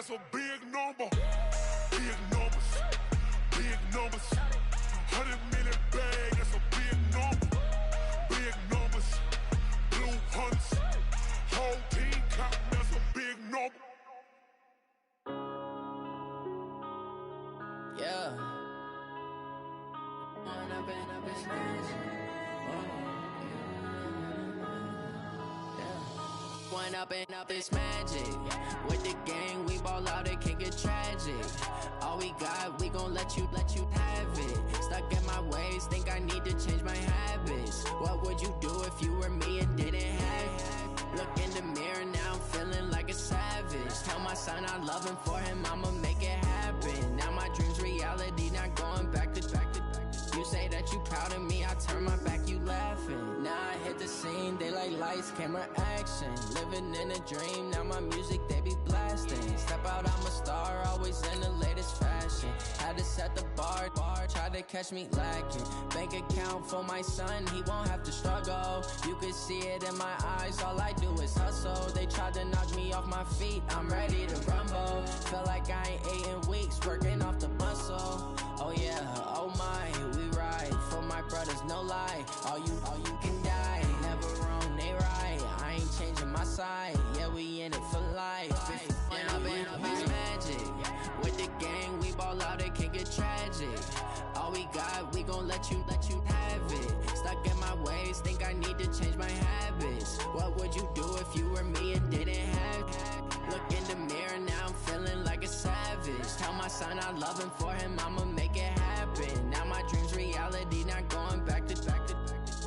that's a big number. Big numbers, big numbers. 100 million bag, that's a big number. Big numbers, blue hunts, whole team count, that's a big number. Yeah. One up and up, it's magic. With the gang, we ball out, it can get tragic. All we got, we gon' let you have it. Stuck in my ways, think I need to change my habits. What would you do if you were me and didn't have it? Look in the mirror, now I'm feeling like a savage. Tell my son I love him, for him I'ma make it happen. Now my dream's reality, not going back to. You say that you proud of me, I turn my back, you laughing. Now I hit the scene, they like lights, camera, action. Living in a dream, now my music, they be blasting. Step out, I'm a star, always in the latest fashion. Had to set the bar, try to catch me lacking. Bank account for my son, he won't have to struggle. You can see it in my eyes, all I do is hustle. They tried to knock me off my feet, I'm ready to rumble. Feel like I ain't ate in weeks, working off the muscle. Oh yeah, oh my, we ride for my brothers, no lie. All you can die, never wrong, they right. I ain't changing my side, yeah, we in it for life. It's magic. With the gang, we ball out, it can get tragic. All we got, we gon' let you have it. Stuck in my ways, think I need to change my habits. What would you do if you were me and didn't have it? Look in the mirror, now I'm feeling like a savage. Tell my son I love him, for him I'ma make it happen. Now my dream's reality, not going back to.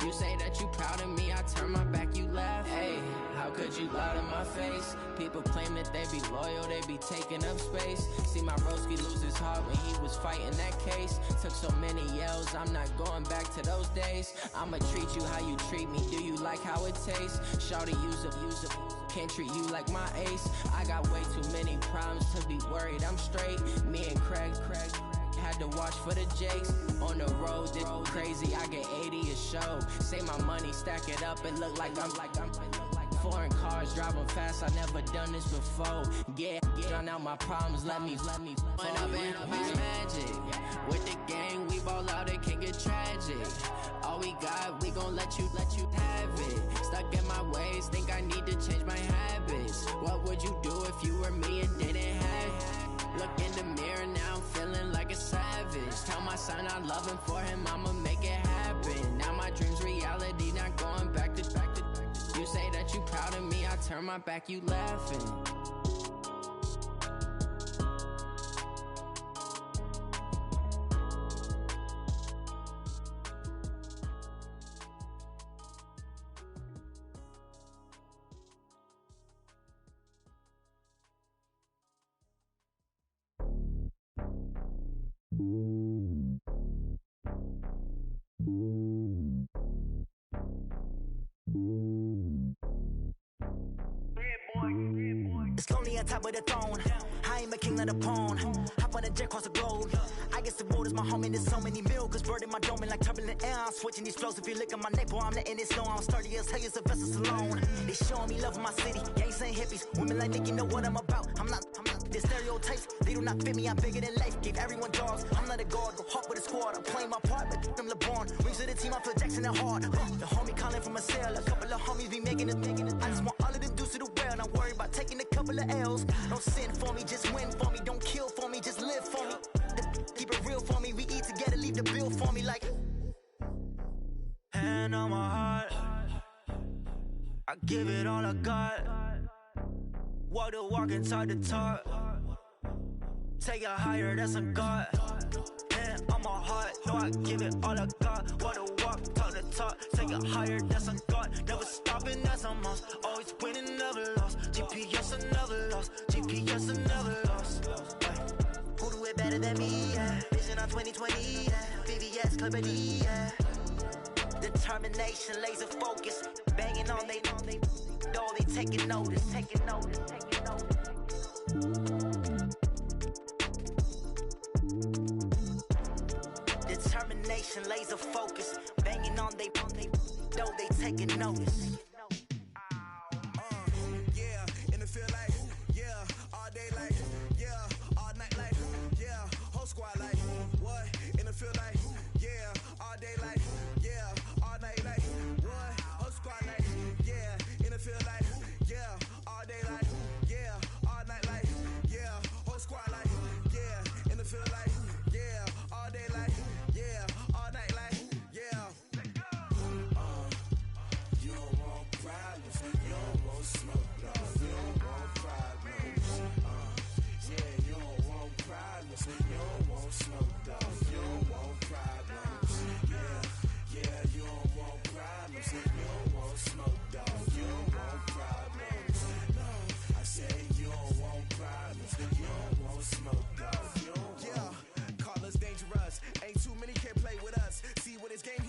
You say that you proud of me, I turn my back, you laugh. Hey, how could you lie to my face? People claim that they be loyal, they be taking up space. See my broski lose his heart when he was fighting that case. Took so many yells, I'm not going back to those days. I'ma treat you how you treat me, do you like how it tastes? Shawty, use up, can't treat you like my ace. I got way too many problems to be worried, I'm straight. Me and Craig had to watch for the Jakes. On the road, this crazy, I get 80 a show. Say my money, stack it up, and look like I'm foreign cars, driving fast, I never done this before. Get on out my problems, let me One up and up, it's magic. With the gang, we ball out, it can get tragic. All we got, we gon' let you have it. Stuck in my ways, think I need to change my habits. What would you do if you were me and didn't have it? Look in the mirror, now I'm feeling like a savage. Tell my son I love him, for him I'ma make it happen. Now my dream's reality, not going back to. You say that you proud of me, I turn my back, you laughing. It's lonely on top of the throne. I ain't a king, not a pawn. Hop on a jet across the globe. I guess the world is my home and there's so many milkers birding my dome and like turbulent air. I'm switching these flows. If you look at my neck, boy, I'm letting it snow. I'm sturdy as hell, as a vessel alone. They showing me love in my city. Gangs ain't hippies. Women like Nicky know what I'm about. I'm not the stereotypes. They do not fit me. I'm bigger than life. Give everyone dogs. I'm not a guard. Go hard with a squad. I'm playing my part, but them LeBron. Rings to the team. I feel Jackson and hard. The homie calling from a cell. A couple of homies be making it. I just want all of them dudes to the well. Not worry about taking a couple of L's. Don't sin for me, just win for me. Don't kill for me, just live for me. Keep it real for me. We eat together, leave the bill for me like. Hand on my heart, I give it all I got. Walk the walk and talk the talk. Take it higher, that's a God. Hand on my heart, no, I give it all I got. Walk the walk, talk the talk. Take it higher, that's a God. Never stopping, that's a must. Always winning, never lost. GPS, I never lost. GPS, I never lost. Who do it better than me? Yeah. Vision on 2020, yeah. VVS, Clippity, yeah. Determination, laser focus. Banging on they door, they taking notice. Determination, laser focus. Banging on they door, they taking notice. Yeah, in the feel like, yeah, all day like,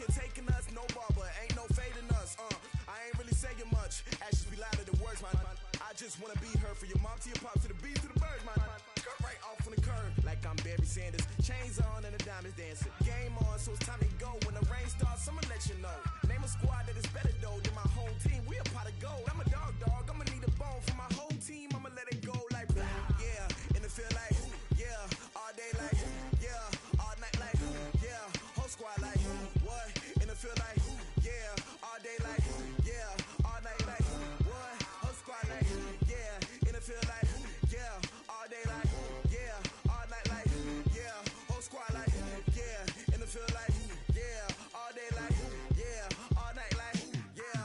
here taking us, no barber, ain't no fading us. I ain't really saying much. Actions be louder than words, man. I just wanna be her for your mom to your pops to the beat to the birds, man. Cut right off on the curb, like I'm Barry Sanders. Chains on and the diamonds dancing. Game on, so it's time to go. When the rain starts, I'ma let you know. Name a squad that is better though than my whole team. We a pot of gold. I'm a dog. I'ma need a bone for my whole team. I'ma let it go like yeah. In the field like yeah. All day like yeah. All night like yeah. Whole squad like what? In the field like yeah. All day like yeah. All night like what? Whole squad like yeah. In the field like yeah. All day like yeah. All night like yeah. Whole squad like yeah. In the field like yeah. All day like yeah. All night like yeah.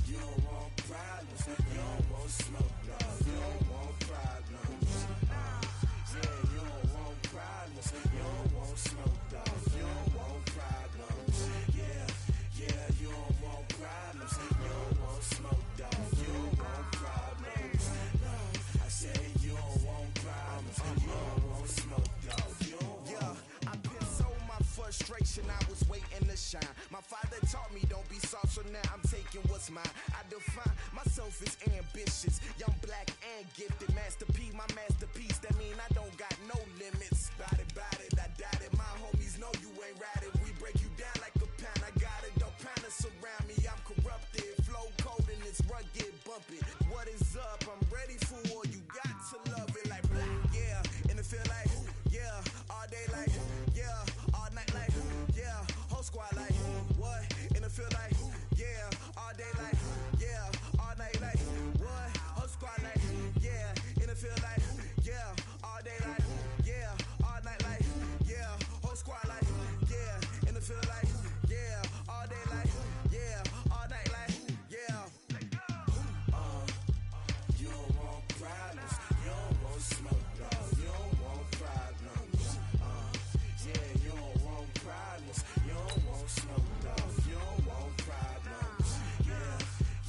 You don't want problems. You don't want smoke, no. You don't want problems. Yeah, you don't want problems. You don't want smoke, dog. You don't want problems. Yeah, you don't want problems. You don't want smoke, dog. You don't want problems. No, I said you don't want problems. You don't want smoke, dog. You don't want. Yeah, I been so my frustration. I was waiting to shine. My father taught me don't be soft, so now I'm taking what's mine. I define myself as ambitious, young, black, and gifted. Master P, my masterpiece. That mean I don't got no limits. Bout it, I doubt it. My homies know you ain't ratted. We break you down like a pound. I got it, don't pound us around me. I'm corrupted, flow cold and it's rugged, bump it. What is up? I'm ready for war. You got to love it like yeah. In the field like yeah. All day like yeah. All night like yeah. Whole squad like what? In the field like yeah. All day like yeah. All night like what? Whole squad like yeah. In the field like yeah. All day like yeah. All night like yeah. Whole squad like yeah. In the field like yeah. All day like yeah. All night like yeah. You don't want problems. You don't want smoke, dog. You don't want problems. Yeah, you don't want problems. You don't want smoke, dog. You don't want problems.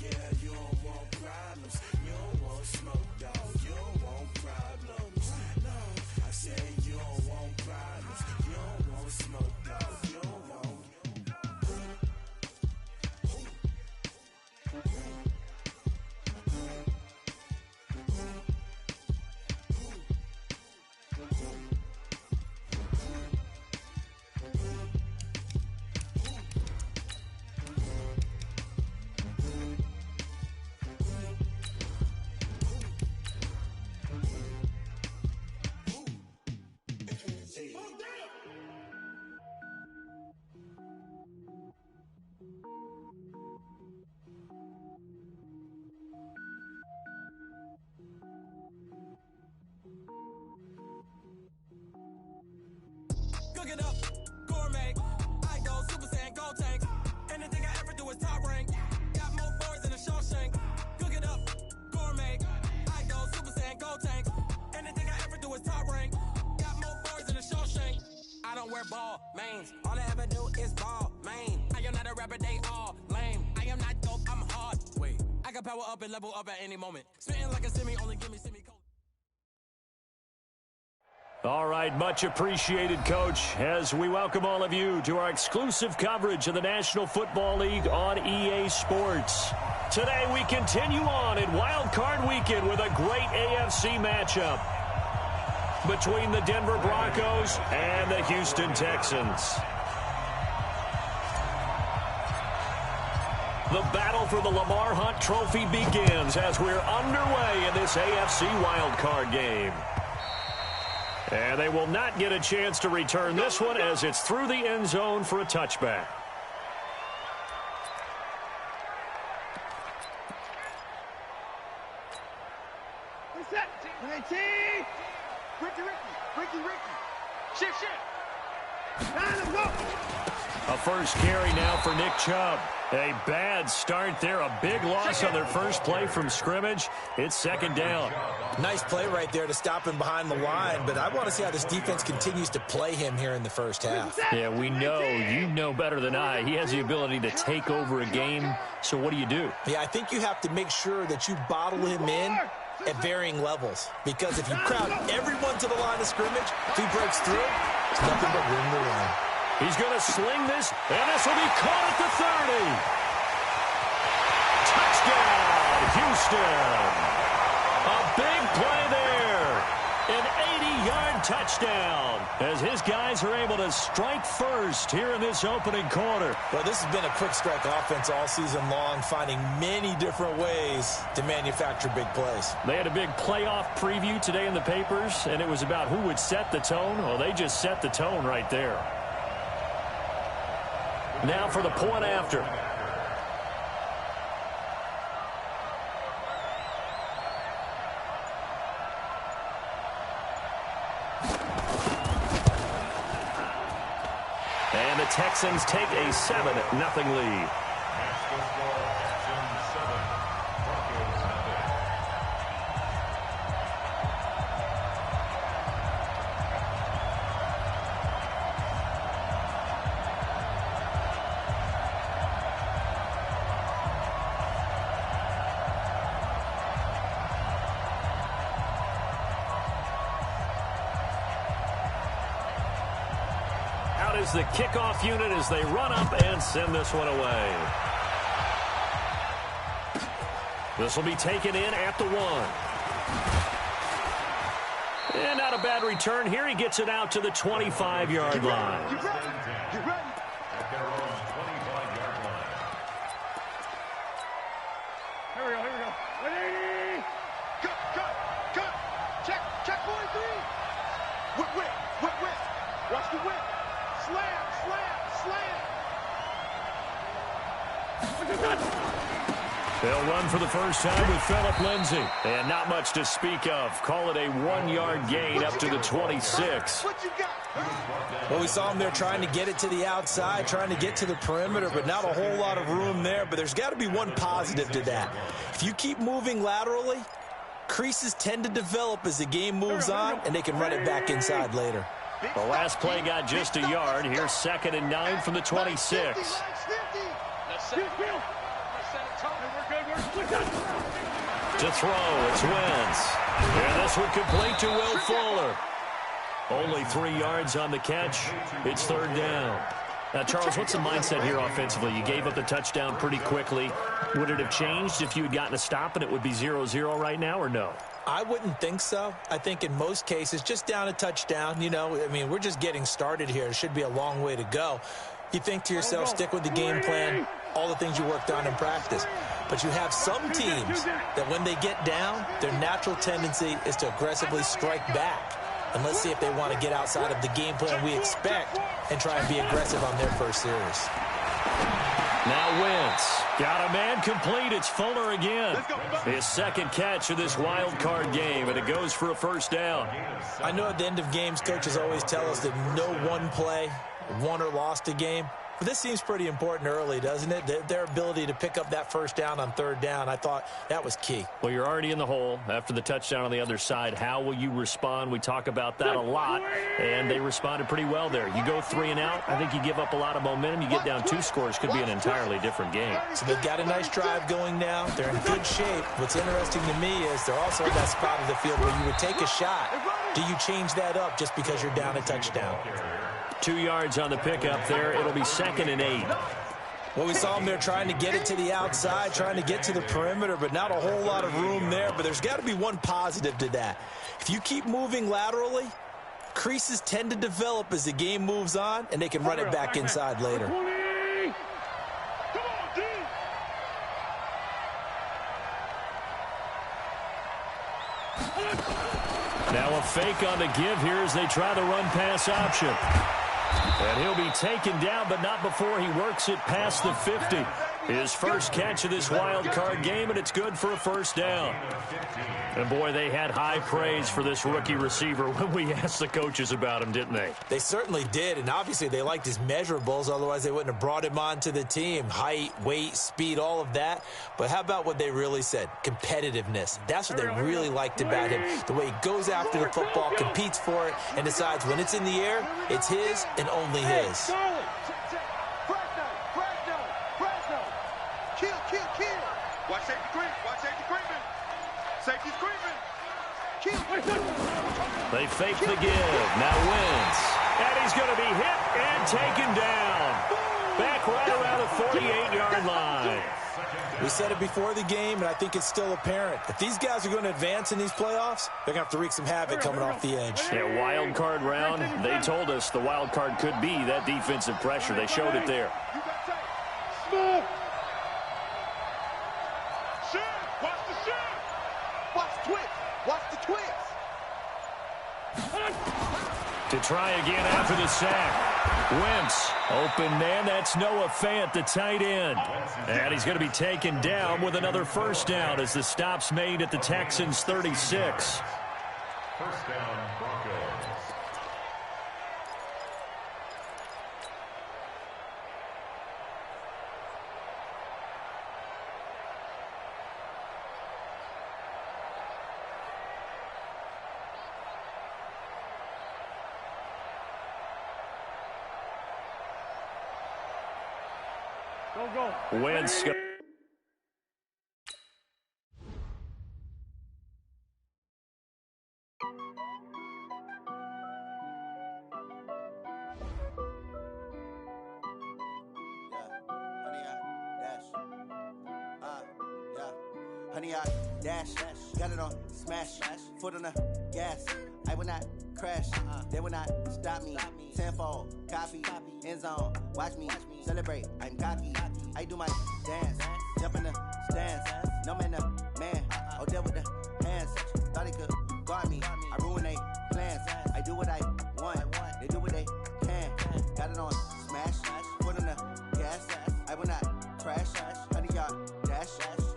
Yeah, you don't want problems. You don't want smoke, dog. You don't want problems. No, I said you don't want problems. You don't want smoke, dog. You don't want. Cook it up, gourmet. I go Super Saiyan, gold tank. Anything I ever do is top rank. Got more boys than a Shawshank. Cook it up, gourmet. I go Super Saiyan, gold tank. Anything I ever do is top rank. Got more boys than a Shawshank. I don't wear ball, mains. All I ever do is ball, main. I am not a rapper, they all lame. I am not dope, I'm hard. Wait, I can power up and level up at any moment. Spitting like a semi, only give me semi-cold. All right, much appreciated, Coach, as we welcome all of you to our exclusive coverage of the National Football League on EA Sports. Today we continue on in Wild Card Weekend with a great AFC matchup between the Denver Broncos and the Houston Texans. The battle for the Lamar Hunt Trophy begins as we're underway in this AFC Wild Card game. And they will not get a chance to return this one as it's through the end zone for a touchback. A first carry now for Nick Chubb. A bad start there. A big loss on their first play from scrimmage. It's second down. Nice play right there to stop him behind the line, but I want to see how this defense continues to play him here in the first half. Yeah, we know. You know better than I. He has the ability to take over a game, so what do you do? Yeah, I think you have to make sure that you bottle him in at varying levels, because if you crowd everyone to the line of scrimmage, if he breaks through, it's nothing but room to run. He's going to sling this, and this will be caught at the 30. Touchdown, Houston. A big play there. An 80-yard touchdown as his guys are able to strike first here in this opening quarter. Well, this has been a quick strike offense all season long, finding many different ways to manufacture big plays. They had a big playoff preview today in the papers, and it was about who would set the tone. Well, they just set the tone right there. Now for the point after. And the Texans take a 7-0 lead. Is the kickoff unit as they run up and send this one away. This will be taken in at the 1. And not a bad return here. He gets it out to the 25-yard line. Get ready. At their own 25-yard line. Here we go. 180. Cut. Check 43. Whip. Watch the whip. Slam. They'll run for the first time with Phillip Lindsay. And not much to speak of. Call it a 1-yard gain up to the 26. What you got? Well, we saw him there trying to get it to the outside, trying to get to the perimeter, but not a whole lot of room there. But there's got to be one positive to that. If you keep moving laterally, creases tend to develop as the game moves on, and they can run it back inside later. The last play got just a yard. Here's 2nd and 9 from the 26. To throw, it's Wentz. And this one complete to Will Fuller. Only 3 yards on the catch. It's 3rd down. Now, Charles, what's the mindset here offensively? You gave up the touchdown pretty quickly. Would it have changed if you had gotten a stop and it would be 0-0 right now, or no? I wouldn't think so. I think in most cases, just down a touchdown, we're just getting started here. It should be a long way to go. You think to yourself, stick with the game plan, all the things you worked on in practice. But you have some teams that when they get down, their natural tendency is to aggressively strike back. And let's see if they want to get outside of the game plan we expect and try and be aggressive on their first series. Now Wentz. Got a man complete. It's Fuller again. His 2nd catch of this wild card game, and it goes for a 1st down. I know at the end of games, coaches always tell us that no one play won or lost a game. But this seems pretty important early, doesn't it? Their ability to pick up that 1st down on 3rd down, I thought that was key. Well, you're already in the hole after the touchdown on the other side. How will you respond? We talk about that a lot, and they responded pretty well there. You go 3 and out, I think you give up a lot of momentum. You get down 2 scores, could be an entirely different game. So they've got a nice drive going now. They're in good shape. What's interesting to me is they're also at that spot of the field where you would take a shot. Do you change that up just because you're down a touchdown? 2 yards on the pickup there. It'll be 2nd and 8. Well, we saw him there trying to get it to the outside, trying to get to the perimeter, but not a whole lot of room there. But there's got to be one positive to that. If you keep moving laterally, creases tend to develop as the game moves on, and they can run it back inside later. Now a fake on the give here as they try the run-pass option. And he'll be taken down, but not before he works it past the 50. His first catch of this wild card game, and it's good for a 1st down. And, boy, they had high praise for this rookie receiver when we asked the coaches about him, didn't they? They certainly did, and obviously they liked his measurables. Otherwise, they wouldn't have brought him onto the team. Height, weight, speed, all of that. But how about what they really said? Competitiveness. That's what they really liked about him. The way he goes after the football, competes for it, and decides when it's in the air, it's his and only his. Watch safety creeping. Safety's creeping. They fake the give. Now Wentz. And he's going to be hit and taken down. Back right around the 48-yard line. We said it before the game, and I think it's still apparent. If these guys are going to advance in these playoffs, they're going to have to wreak some havoc coming off the edge. Yeah, wild card round. They told us the wild card could be that defensive pressure. They showed it there. Watch the shot. Watch twist. Watch the twist. To try again after the sack. Wentz, open man, that's Noah Fant, the tight end. And he's going to be taken down with another first down as the stop's made at the Texans' 36. First down, Broncos. Wentz. Honey, I dash, got it on smash, foot on the gas. I will not crash, they will not stop me. Tenfold, copy, end zone, watch me celebrate. I'm cocky, I do my dance, jump in the stands. No man, man, oh there with the hands. Thought he could guard me, I ruin they plans. I do what I want, they do what they can. Got it on smash, foot on the gas. I will not crash, honey, y'all dash,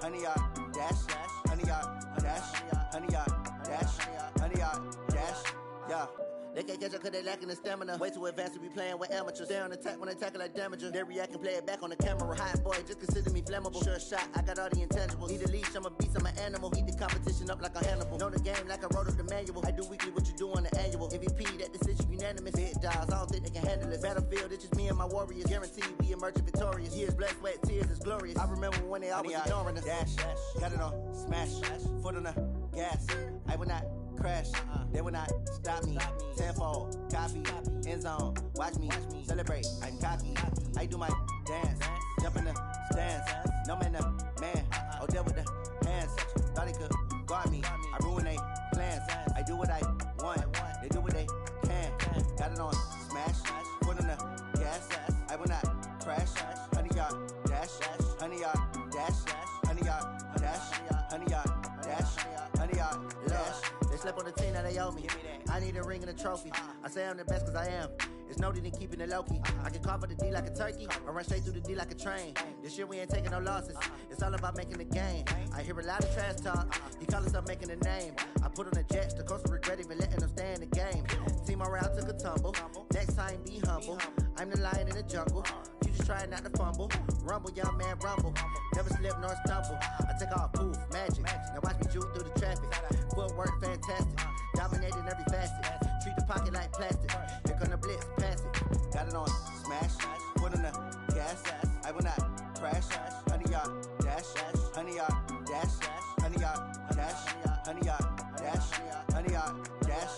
honey, y'all dash, honey, y'all dash, honey, y'all dash, honey, y'all dash, yeah. They can't catch up cause they lacking the stamina. Way too advanced to be playing with amateurs. Stay on attack when they tackle like damager. They react and play it back on the camera. Hot boy, just consider me flammable. Sure shot, I got all the intangibles. Need a leash, I'm a beast, I'm an animal. Eat the competition up like a Hannibal. Know the game like I wrote up the manual. I do weekly what you do on the annual. MVP, that decision unanimous. Big dogs, I don't think they can handle it. Battlefield, it's just me and my warriors. Guaranteed we emerge victorious. Years, blood, sweat, tears, it's glorious. I remember when they always ignoring us. Dash, got it on smash, foot on the gas. I will not crash, they will not stop me. Tenfold, copy, end zone, watch me celebrate. I'm cocky, I do my dance, jump in the stands. No man, man, oh there with the hands. Thought he could guard me, I ruin they plans. I do what I want, they do what they can. Got it on smash, foot on the gas. I will not crash, honey y'all dash, honey y'all dash, honey y'all dash, honey y'all dash, honey y'all dash. They slept on the team that they owe me. I need a ring and a trophy. I say I'm the best cause I am. It's no need in keeping it low-key. I can carve up the D like a turkey or run straight through the D like a train. This year we ain't taking no losses. It's all about making the game. I hear a lot of trash talk. He call himself making a name. I put on the Jets. The coach will regret even letting them stay in the game. Team morale took a tumble. Next time be humble. I'm the lion in the jungle. You just try not to fumble. Rumble, young man, rumble. Never slip nor stumble. I take off, poof, magic. Now watch me juke through the traffic. Footwork fantastic. Dominating every facet. Treat the pocket like plastic. Here come the blitz, pass it. Got it on smash. Foot on the gas. I will not crash. Honey, y'all dash. Honey, y'all dash. Honey, y'all dash. Honey, y'all dash. Honey, y'all dash.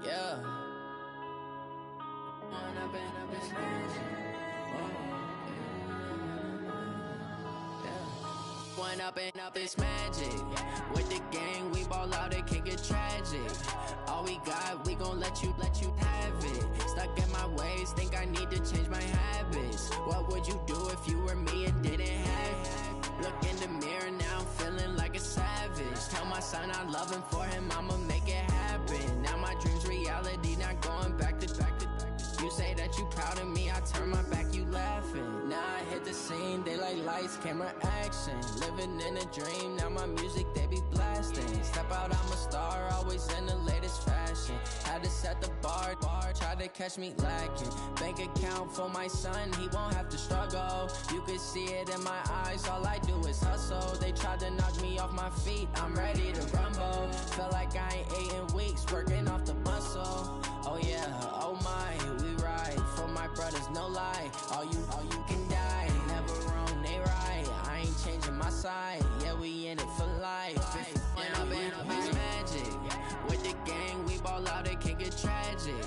Yeah. One up and up, it's magic. With the gang, we ball out, it can get tragic. All we got, we gon' let you have it. Stuck in my ways, think I need to change my habits. What would you do if you were me and didn't have it? Look in the mirror, now I'm feeling like a savage. Tell my son I love him, for him I'ma make it happen. Now my dream's reality, not going back to. You say that you proud of me, I turn my back, you laughing. Now I hit the scene, they like lights, camera, action. Living in a dream, now my music, they be blasting. Step out, I'm a star, always in the latest fashion. Had to set the bar, try to catch me lacking. Bank account for my son, he won't have to struggle. You could see it in my eyes, all I do is hustle. They tried to knock me off my feet, I'm ready to rumble. Feel like I ain't ate in weeks, working off the muscle. Oh yeah, oh my, we ride from my brothers, no lie. All you can die. Never wrong, they right. I ain't changing my side. Yeah, we in it for life. And I've been magic. With the gang, we ball out, it can get tragic.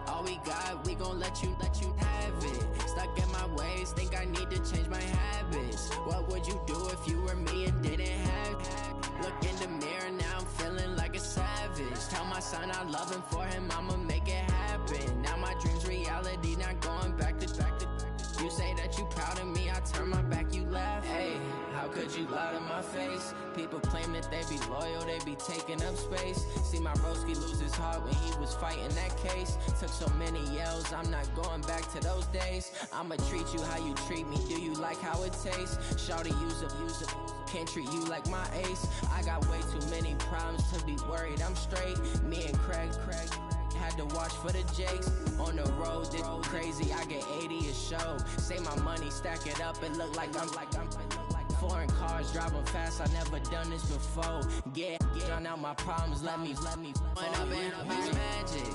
All we got, we gon' let you have it. Stuck in my ways, think I need to change my habits. What would you do if you were me and didn't have it? Look in the mirror, now I'm feeling like a savage. Tell my son I love him, for him I'ma make it happen. Now my dream's reality, not going back to. You say that you proud of me, I turn my back, you laugh. Hey, how could you lie to my face? People claim that they be loyal, they be taking up space. See my broski lose his heart when he was fighting that case. Took so many yells, I'm not going back to those days. I'ma treat you how you treat me, do you like how it tastes? Shawty, use it, can't treat you like my ace. I got way too many problems to be worried, I'm straight. Me and Craig had to watch for the Jakes. On the road, this crazy, I get 80 a show. Say my money, stack it up, it look like I'm foreign cars, driving fast, I never done this before. Drown out my problems, let me When I've been magic.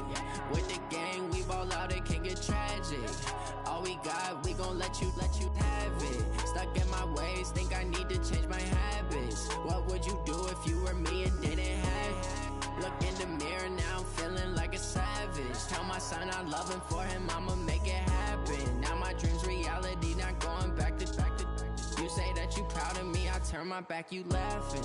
With the gang, we ball out, it can get tragic. All we got, we gon' let you have it. Stuck in my ways, think I need to change my habits. What would you do if you were me and didn't have it? Look in the mirror, now I'm feeling like a savage. Tell my son I love him, for him I'ma make it happen. Now my dream's reality, not going back to. You say that you proud of me, I turn my back, you laughing.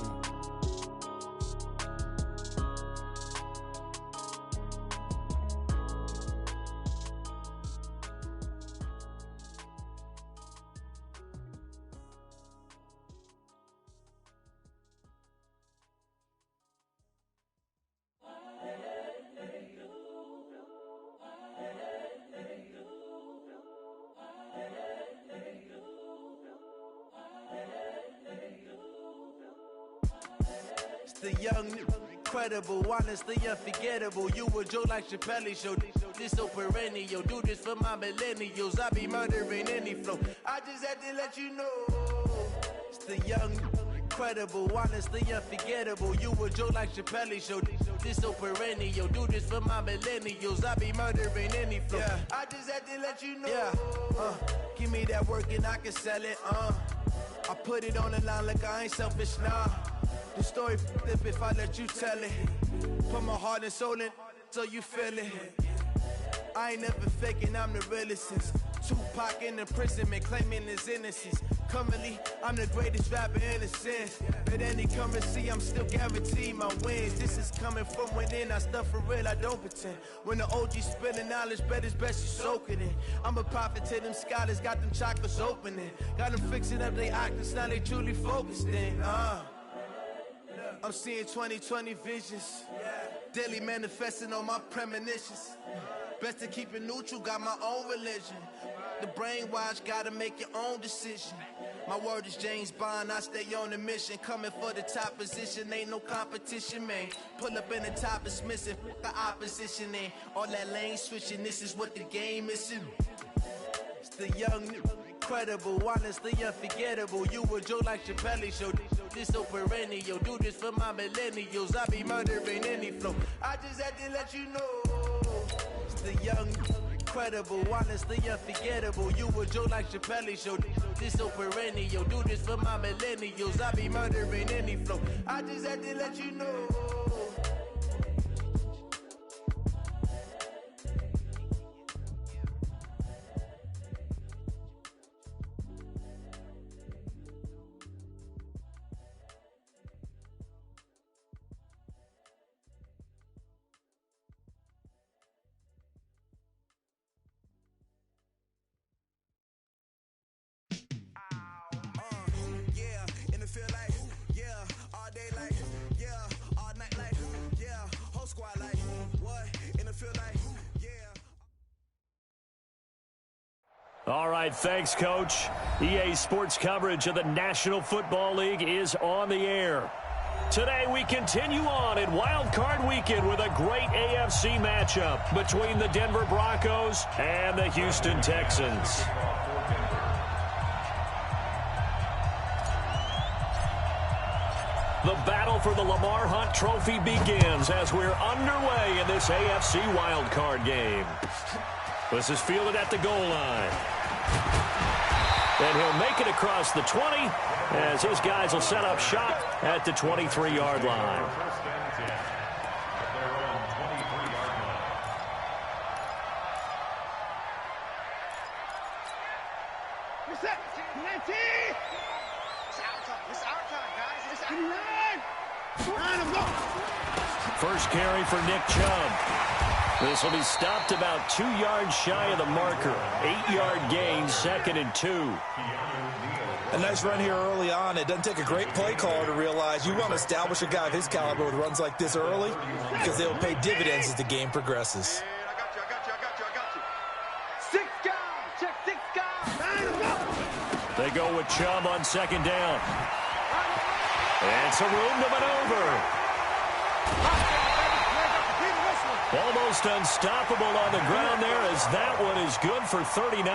The young, incredible, honestly unforgettable. You a Joe like Chappelle show. This so perennial. Do this for my millennials. I be murdering any flow. I just had to let you know. It's the young, incredible, honestly unforgettable. You a Joe like Chappelle show. This so perennial. Do this for my millennials. I be murdering any flow. Yeah. I just had to let you know. Yeah. Give me that work and I can sell it. I put it on the line like I ain't selfish, nah. The story flip if I let you tell it. Put my heart and soul in so you feel it. I ain't never faking, I'm the realest since Tupac in imprisonment, claiming his innocence. Currently, I'm the greatest rapper in a sense. At any currency, I'm still guaranteed my wins. This is coming from within, I stuff for real, I don't pretend. When the OG spilling knowledge, bet it's best you soak it in. I'm a prophet to them scholars, got them chakras opening. Got them fixing up they octaves, now they truly focused in. I'm seeing 2020 visions, daily manifesting on my premonitions. Best to keep it neutral, got my own religion. The brainwash, gotta make your own decision. My word is James Bond, I stay on a mission. Coming for the top position, ain't no competition, man. Pull up in the top, it's missing, the opposition in. All that lane switching, this is what the game is. It's the young, incredible, honestly unforgettable. You a Joe like Chappelle show. This so perennial. Do this for my millennials. I be murdering any flow. I just had to let you know. It's the young, incredible, honestly unforgettable. You a Joe like Chappelle show. This so perennial. Do this for my millennials. I be murdering any flow. I just had to let you know. All right, thanks, Coach. EA Sports coverage of the National Football League is on the air. Today, we continue on in Wild Card Weekend with a great AFC matchup between the Denver Broncos and the Houston Texans. The battle for the Lamar Hunt Trophy begins as we're underway in this AFC Wild Card game. This is fielded at the goal line. And he'll make it across the 20 as his guys will set up shop at the 23-yard line. First carry for Nick Chubb. This will be stopped about 2 yards shy of the marker. 8-yard gain, 2nd and 2. A nice run here early on. It doesn't take a great play caller to realize you want to establish a guy of his caliber with runs like this early because they'll pay dividends as the game progresses. I got you. 6 guys. Check 6 guys. They go with Chubb on 2nd down. And some room to maneuver. Almost unstoppable on the ground there as that one is good for 39.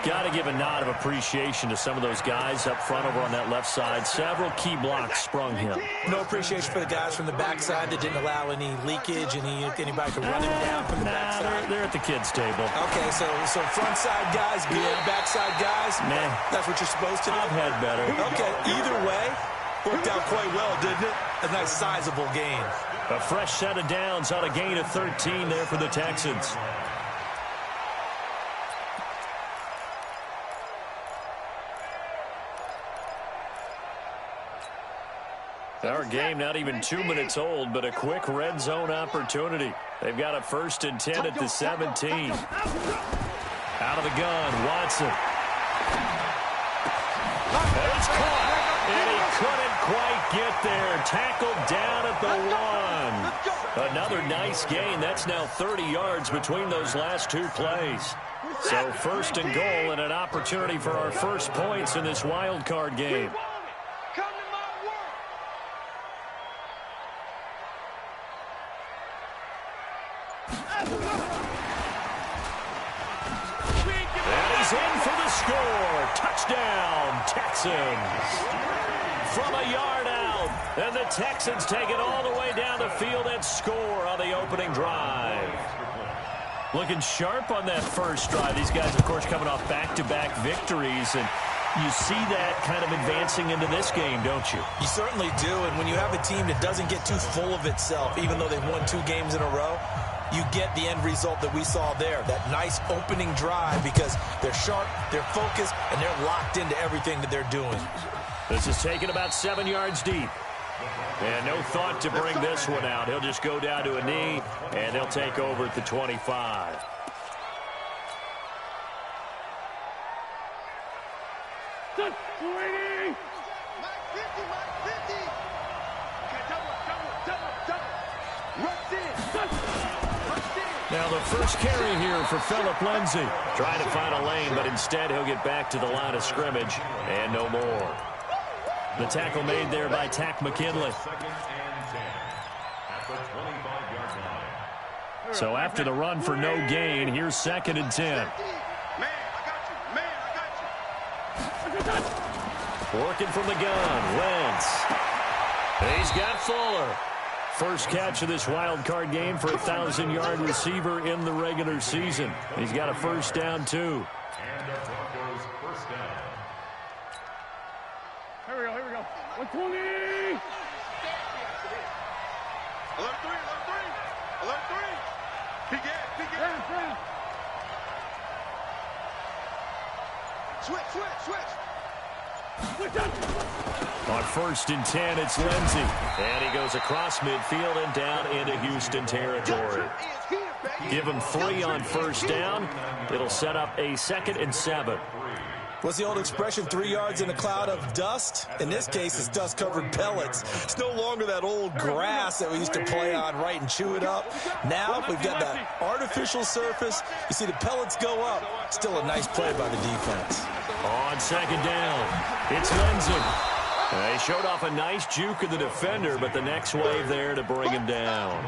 Got to give a nod of appreciation to some of those guys up front over on that left side. Several key blocks sprung him. No appreciation for the guys from the backside that didn't allow any leakage, anybody could run him down from the backside. They're at the kids' table. Okay, so front side guys good, backside guys, man, that's what you're supposed to do. I've had better. Okay, either way, worked out quite well, didn't it? A nice sizable gain. A fresh set of downs on a gain of 13 there for the Texans. Our game not even 2 minutes old, but a quick red zone opportunity. They've got a 1st and 10 at the 17. Out of the gun, Watson. It's caught. And he couldn't quite get there. Tackled down at the 1. Another nice gain. That's now 30 yards between those last 2 plays. So 1st and goal and an opportunity for our first points in this wild card game. And he's in for the score. Touchdown, Texans. From a yard out. And the Texans take it all the way down the field and score on the opening drive. Looking sharp on that first drive. These guys, of course, coming off back-to-back victories. And you see that kind of advancing into this game, don't you? You certainly do. And when you have a team that doesn't get too full of itself, even though they've won 2 games in a row, you get the end result that we saw there. That nice opening drive because they're sharp, they're focused, and they're locked into everything that they're doing. This is taken about 7 yards deep. And no thought to bring this one out. He'll just go down to a knee, and they'll take over at the 25. Now the first carry here for Phillip Lindsay. Trying to find a lane, but instead he'll get back to the line of scrimmage, and no more. The tackle made there by Tack McKinley. So after the run for no gain, here's 2nd and 10. Working from the gun, Wentz. He's got Fuller. First catch of this wild card game for a 1,000-yard receiver in the regular season. He's got a first down, too. Here we go. 120. Alert 3. Peek it. Switch. On 1st and 10, it's Lindsay. And he goes across midfield and down into Houston territory. Give him 3 on first down. It'll set up a 2nd and 7. What's the old expression, 3 yards in a cloud of dust? In this case, it's dust-covered pellets. It's no longer that old grass that we used to play on, right, and chew it up. Now we've got that artificial surface. You see the pellets go up. Still a nice play by the defense. On 2nd down, it's Lindsay. They showed off a nice juke of the defender, but the next wave there to bring him down.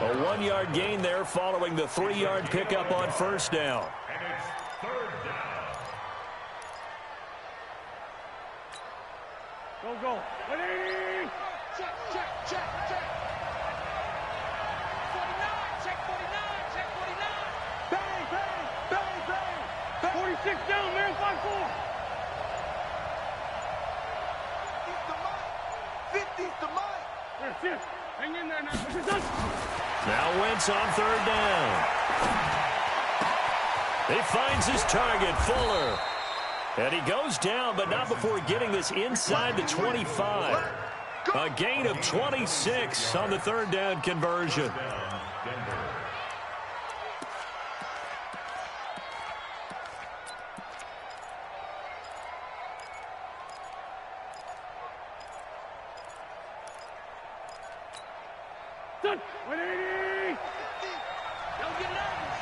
A 1-yard gain there following the 3-yard pickup on first down. Go. 180. Check. 49. Check 49. Bang, bang, bang, bang. 46 down, man, 5-4. 50's the mic. That's it. Hang in there now. Now Wentz on third down. He finds his target, Fuller. And he goes down, but not before getting this inside the 25. A gain of 26 on the third down conversion. Done. 180. Don't get nervous.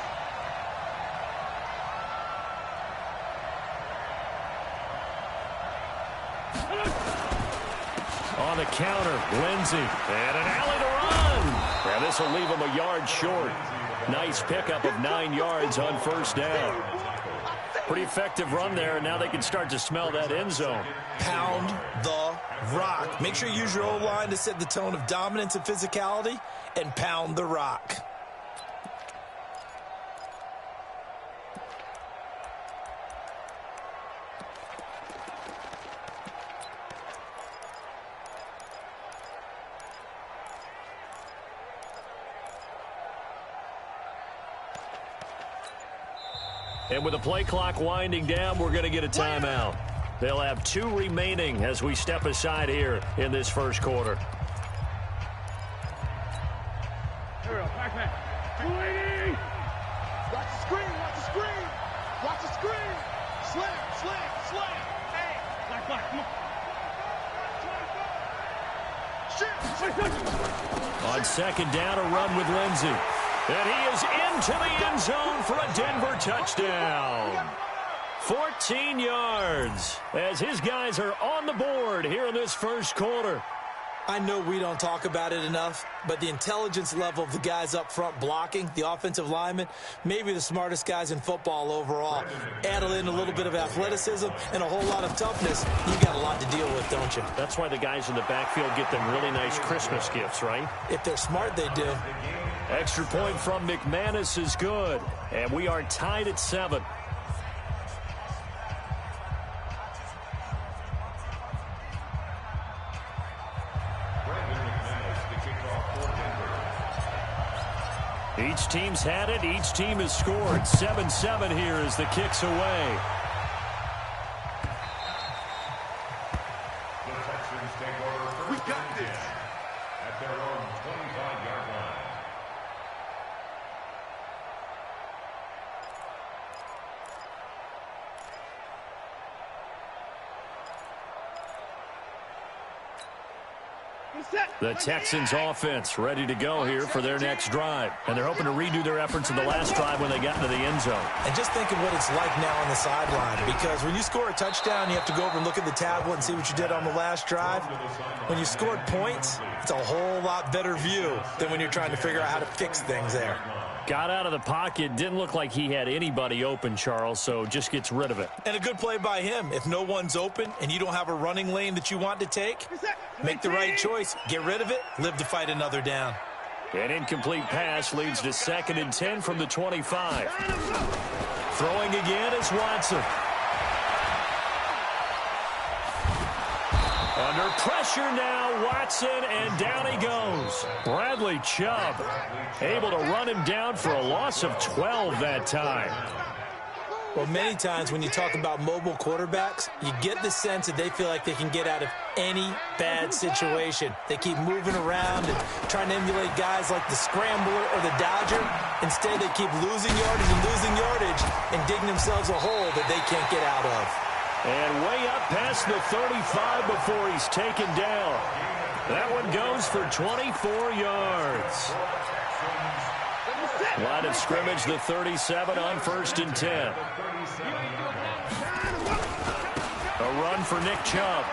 On the counter, Lindsey. And an alley to run. And this will leave him a yard short. Nice pickup of 9 yards on first down. Pretty effective run there, and now they can start to smell that end zone. Pound the rock. Make sure you use your O-line to set the tone of dominance and physicality, and pound the rock. And with the play clock winding down, we're going to get a timeout. They'll have 2 remaining as we step aside here in this first quarter. Here we go, back. 280. Watch the screen, watch the screen. Watch the screen. Slam. Hey. Black, come on. On second down, a run with Lindsey. And he is into the end zone for a Denver touchdown. 14 yards as his guys are on the board here in this first quarter. I know we don't talk about it enough, but the intelligence level of the guys up front blocking, the offensive linemen, maybe the smartest guys in football overall. Add in a little bit of athleticism and a whole lot of toughness, you got a lot to deal with, don't you? That's why the guys in the backfield get them really nice Christmas gifts, right? If they're smart, they do. Extra point from McManus is good, and we are tied at 7. Each team's had it. Each team has scored. 7-7 here as the kick's away. The Texans take over. We got this. At their own 25-yard line. The Texans offense ready to go here for their next drive. And they're hoping to redo their efforts in the last drive when they got into the end zone. And just think of what it's like now on the sideline, because when you score a touchdown, you have to go over and look at the tablet and see what you did on the last drive. When you scored points, it's a whole lot better view than when you're trying to figure out how to fix things there. Got out of the pocket. Didn't look like he had anybody open, Charles, so just gets rid of it. And a good play by him. If no one's open and you don't have a running lane that you want to take, make the right choice. Get rid of it. Live to fight another down. An incomplete pass leads to 2nd and 10 from the 25. Throwing again is Watson. Under pressure now, Watson, and down he goes. Bradley Chubb able to run him down for a loss of 12 that time. Well, many times when you talk about mobile quarterbacks, you get the sense that they feel like they can get out of any bad situation. They keep moving around and trying to emulate guys like the Scrambler or the Dodger. Instead, they keep losing yardage and digging themselves a hole that they can't get out of. And way up past the 35 before he's taken down. That one goes for 24 yards. Line of scrimmage, the 37 on 1st and 10. A run for Nick Chubb.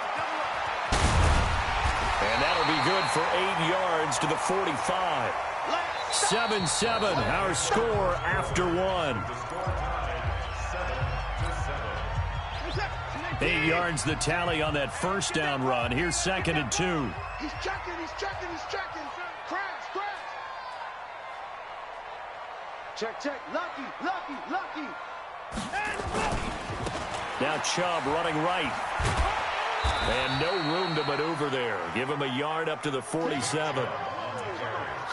And that'll be good for 8 yards to the 45. 7-7, our score after 1. 8 yards the tally on that first down run. Here's 2nd and 2. He's checking. Crash. Check. Lucky. Now Chubb running right. And no room to maneuver there. Give him a yard up to the 47.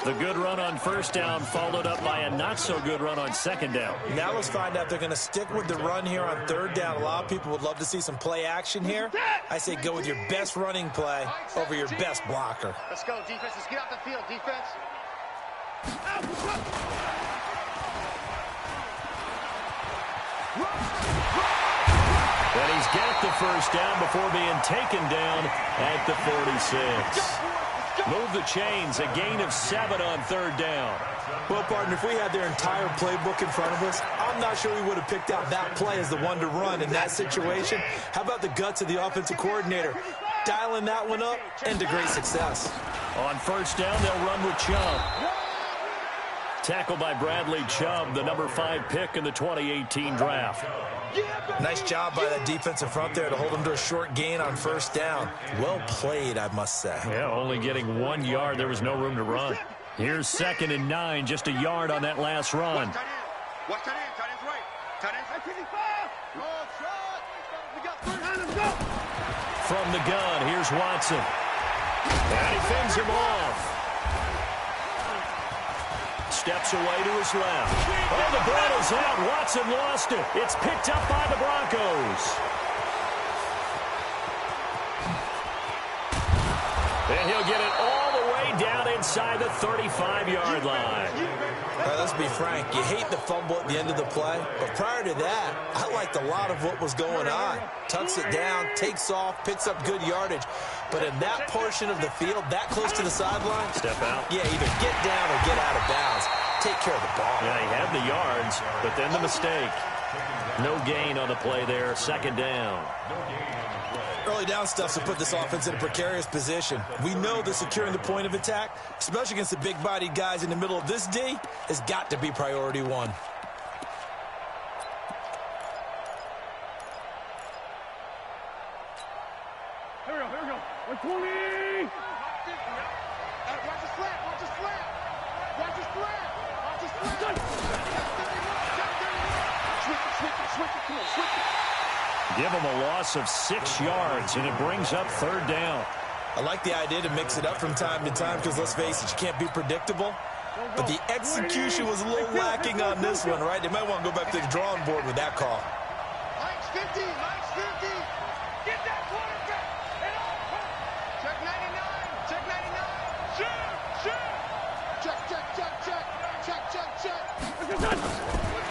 The good run on first down followed up by a not-so-good run on second down. Now let's find out if they're going to stick with the run here on third down. A lot of people would love to see some play action here. I say go with your best running play over your best blocker. Let's go, defense. Let's get off the field, defense. And he's got the first down before being taken down at the 46. Move the chains, a gain of 7 on third down. Well, partner, if we had their entire playbook in front of us, I'm not sure we would have picked out that play as the one to run in that situation. How about the guts of the offensive coordinator? Dialing that one up into great success. On first down, they'll run with Chubb. Tackled by Bradley Chubb, the number 5 pick in the 2018 draft. Nice job by that defensive front there to hold him to a short gain on first down. Well played, I must say. Yeah, only getting 1 yard. There was no room to run. Here's 2nd and 9, just a yard on that last run. Watch tight end. Tight end's right. Tight end's right. We got third down. Let's go. From the gun, here's Watson. And he fends him off. Steps away to his left. Oh, the ball is out. Watson lost it. It's picked up by the Broncos. And he'll get it all the way down inside the 35-yard line. Let's be frank. You hate the fumble at the end of the play, but prior to that, I liked a lot of what was going on. Tucks it down, takes off, picks up good yardage. But in that portion of the field, that close to the sideline, step out. Yeah, either get down or get out of bounds. Take care of the ball. Yeah, he had the yards, but then the mistake. No gain on the play there, 2nd down. Early down stuff to put this offense in a precarious position. We know that securing the point of attack, especially against the big-bodied guys in the middle of this D, has got to be priority 1. Here we go. 120. Watch his flat. Switch it. Come on, switch it. Give him a loss of 6 yards, and it brings up 3rd down. I like the idea to mix it up from time to time because, let's face it, you can't be predictable. But the execution was a little lacking on this one, right? They might want to go back to the drawing board with that call. Mike's 50. Get that quarterback. Check 99. Check 99. Check.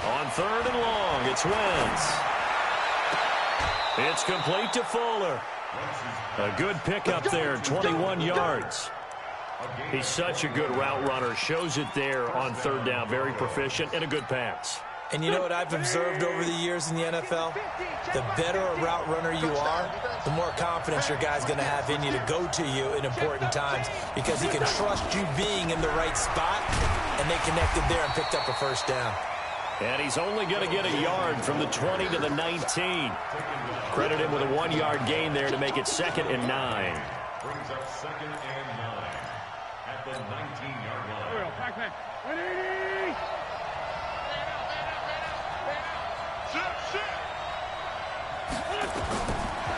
On 3rd and long, it's Wentz. It's complete to Fuller. A good pickup there, 21 yards. He's such a good route runner. Shows it there on 3rd down. Very proficient and a good pass. And you know what I've observed over the years in the NFL? The better a route runner you are, the more confidence your guy's going to have in you to go to you in important times because he can trust you being in the right spot, and they connected there and picked up a first down. And he's only going to get a yard from the 20 to the 19. Credit him with a 1-yard gain there to make it 2nd and 9. Brings up 2nd and 9 at the 19-yard line. Pac-Man. 180.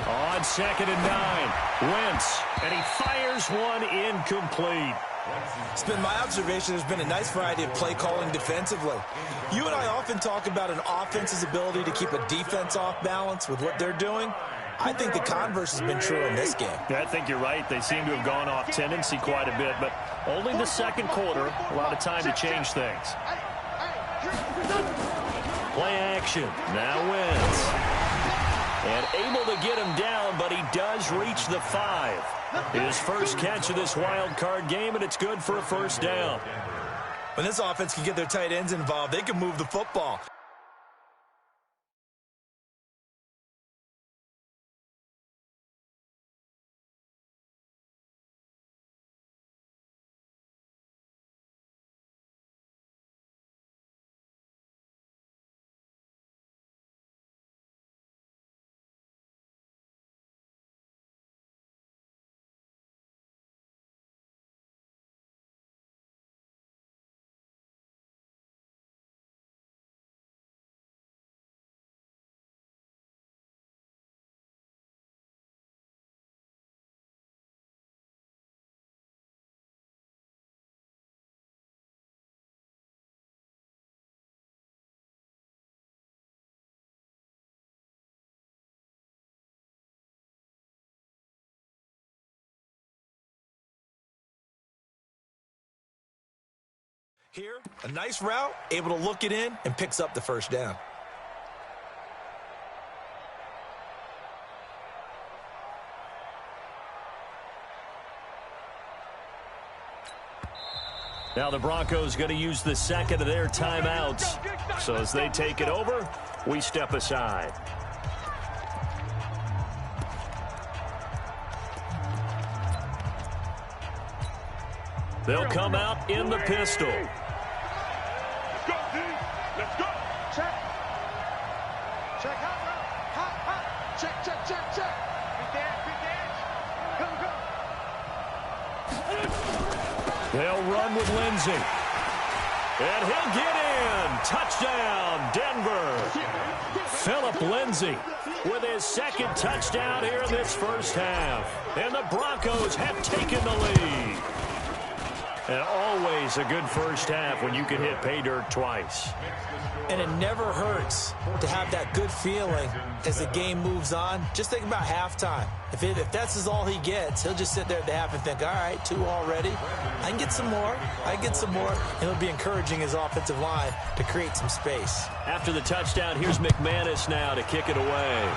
On 2nd and 9, Wentz, and he fires one incomplete. It's been my observation there's been a nice variety of play calling defensively. You and I often talk about an offense's ability to keep a defense off balance with what they're doing. I think the converse has been true in this game. I think you're right. They seem to have gone off tendency quite a bit, but only the 2nd quarter, a lot of time to change things. Play action, now Wentz. And able to get him down, but he does reach the 5. His first catch of this wild card game, and it's good for a first down. When this offense can get their tight ends involved, they can move the football. Here, a nice route, able to look it in, and picks up the first down. Now the Broncos going to use the second of their timeouts. So as they take it over, we step aside. They'll come out in the pistol. Let's go, D. Let's go. Check. Check. Hot. Check. Big dance. Come. They'll run with Lindsey. And he'll get in. Touchdown, Denver. Phillip Lindsey with his second touchdown here in this first half. And the Broncos have taken the lead. And always a good first half when you can hit pay dirt twice. And it never hurts to have that good feeling as the game moves on. Just think about halftime. If that's all he gets, he'll just sit there at the half and think, all right, 2 already. I can get some more. And he'll be encouraging his offensive line to create some space. After the touchdown, here's McManus now to kick it away.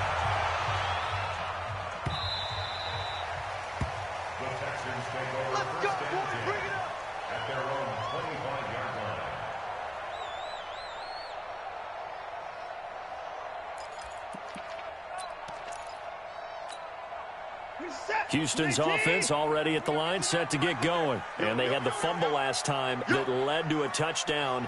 Houston's offense already at the line, set to get going. And they had the fumble last time that led to a touchdown.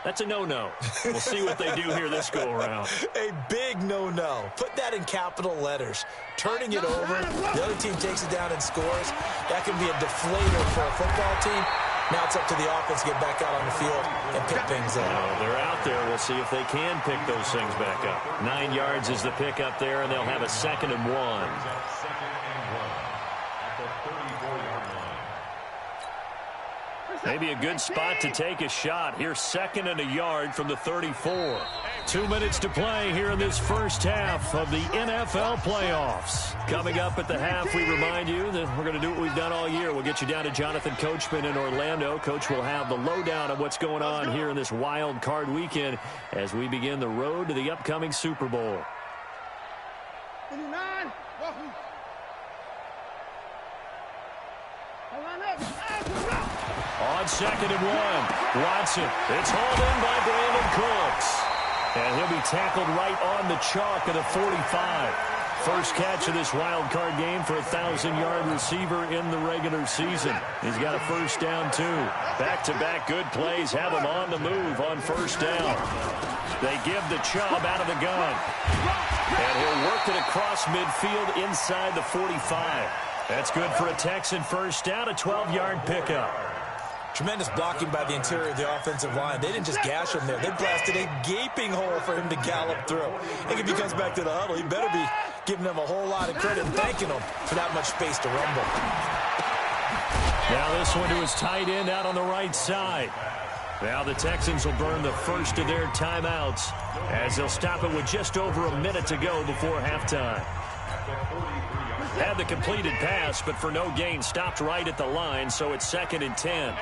That's a no-no. We'll see what they do here this go-around. A big no-no. Put that in capital letters. Turning it over, the other team takes it down and scores. That can be a deflator for a football team. Now it's up to the offense to get back out on the field and pick things up. They're out there. We'll see if they can pick those things back up. 9 yards is the pick up there, and they'll have a 2nd and 1. Maybe a good spot to take a shot. Here's 2nd and a yard from the 34. 2 minutes to play here in this first half of the NFL playoffs. Coming up at the half, we remind you that we're going to do what we've done all year. We'll get you down to Jonathan Coachman in Orlando. Coach will have the lowdown of what's going on here in this wild card weekend as we begin the road to the upcoming Super Bowl. 59. On 2nd and 1, Watson. It's hauled in by Brandon Cooks. And he'll be tackled right on the chalk of the 45. First catch of this wild card game for a 1,000-yard receiver in the regular season. He's got a first down, too. Back-to-back good plays have him on the move on first down. They give the Chubb out of the gun. And he'll work it across midfield inside the 45. That's good for a Texan first down, a 12-yard pickup. Tremendous blocking by the interior of the offensive line. They didn't just gash him there. They blasted a gaping hole for him to gallop through. I think if he comes back to the huddle, he better be giving them a whole lot of credit and thanking them for that much space to rumble. Now this one to his tight end out on the right side. Now the Texans will burn the first of their timeouts as they'll stop it with just over a minute to go before halftime. Had the completed pass, but for no gain, stopped right at the line, so it's 2nd and 10.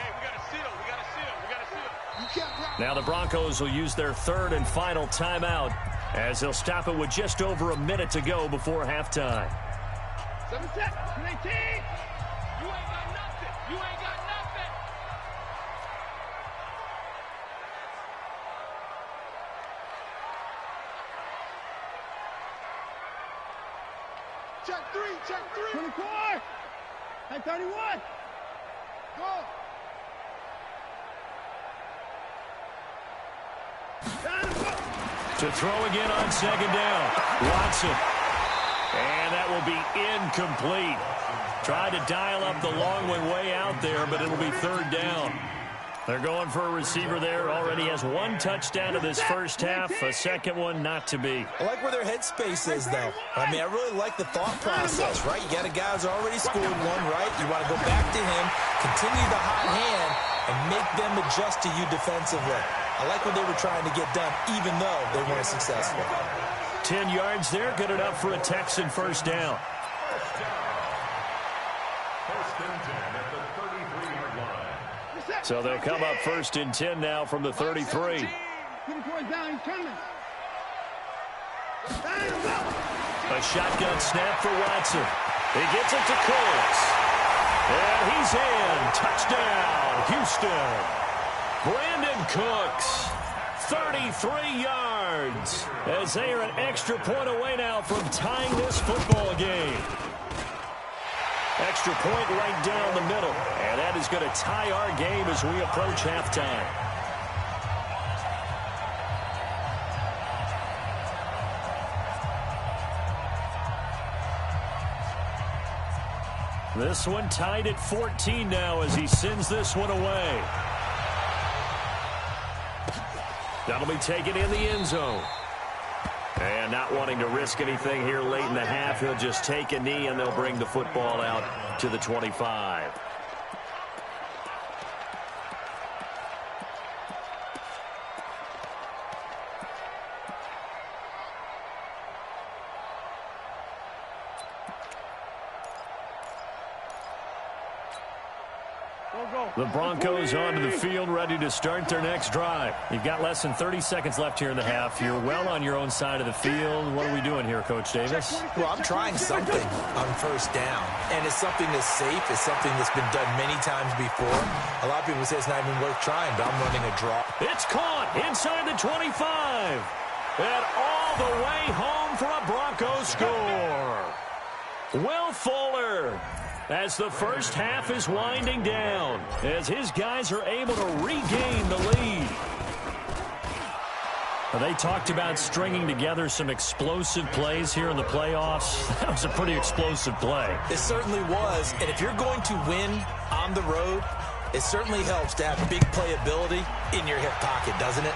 Now the Broncos will use their 3rd and final timeout as they'll stop it with just over a minute to go before halftime. 7 sets, 19. You ain't got nothing. You ain't got nothing. Check 3. 24. And 31. Go. To throw again on 2nd down. Watson. And that will be incomplete. Tried to dial up the long one way out there, but it'll be 3rd down. They're going for a receiver there. Already has 1 touchdown in this first half. A second one not to be. I like where their headspace is, though. I mean, I really like the thought process, right? You got a guy who's already scored one, right? You want to go back to him, continue the hot hand, and make them adjust to you defensively. I like what they were trying to get done, even though they weren't successful. 10 yards there, good enough for a Texan first down. First and 10 at the 33-yard line. So they'll come up 1st and 10 now from the 33. A shotgun snap for Watson. He gets it to Cooks. And he's in. Touchdown, Houston. Brandon Cooks, 33 yards, as they are an extra point away now from tying this football game. Extra point right down the middle. And that is going to tie our game as we approach halftime. This one tied at 14 now as he sends this one away. That'll be taken in the end zone. And not wanting to risk anything here late in the half, he'll just take a knee and they'll bring the football out to the 25. The Broncos onto the field, ready to start their next drive. You've got less than 30 seconds left here in the half. You're well on your own side of the field. What are we doing here, Coach Davis? Well, I'm trying something on 1st down, and it's something that's safe. It's something that's been done many times before. A lot of people say it's not even worth trying, but I'm running a draw. It's caught inside the 25. And all the way home for a Broncos score. Will Fuller, as the first half is winding down, as his guys are able to regain the lead. They talked about stringing together some explosive plays here in the playoffs. That was a pretty explosive play. It certainly was, and if you're going to win on the road, it certainly helps to have big playability in your hip pocket, doesn't it?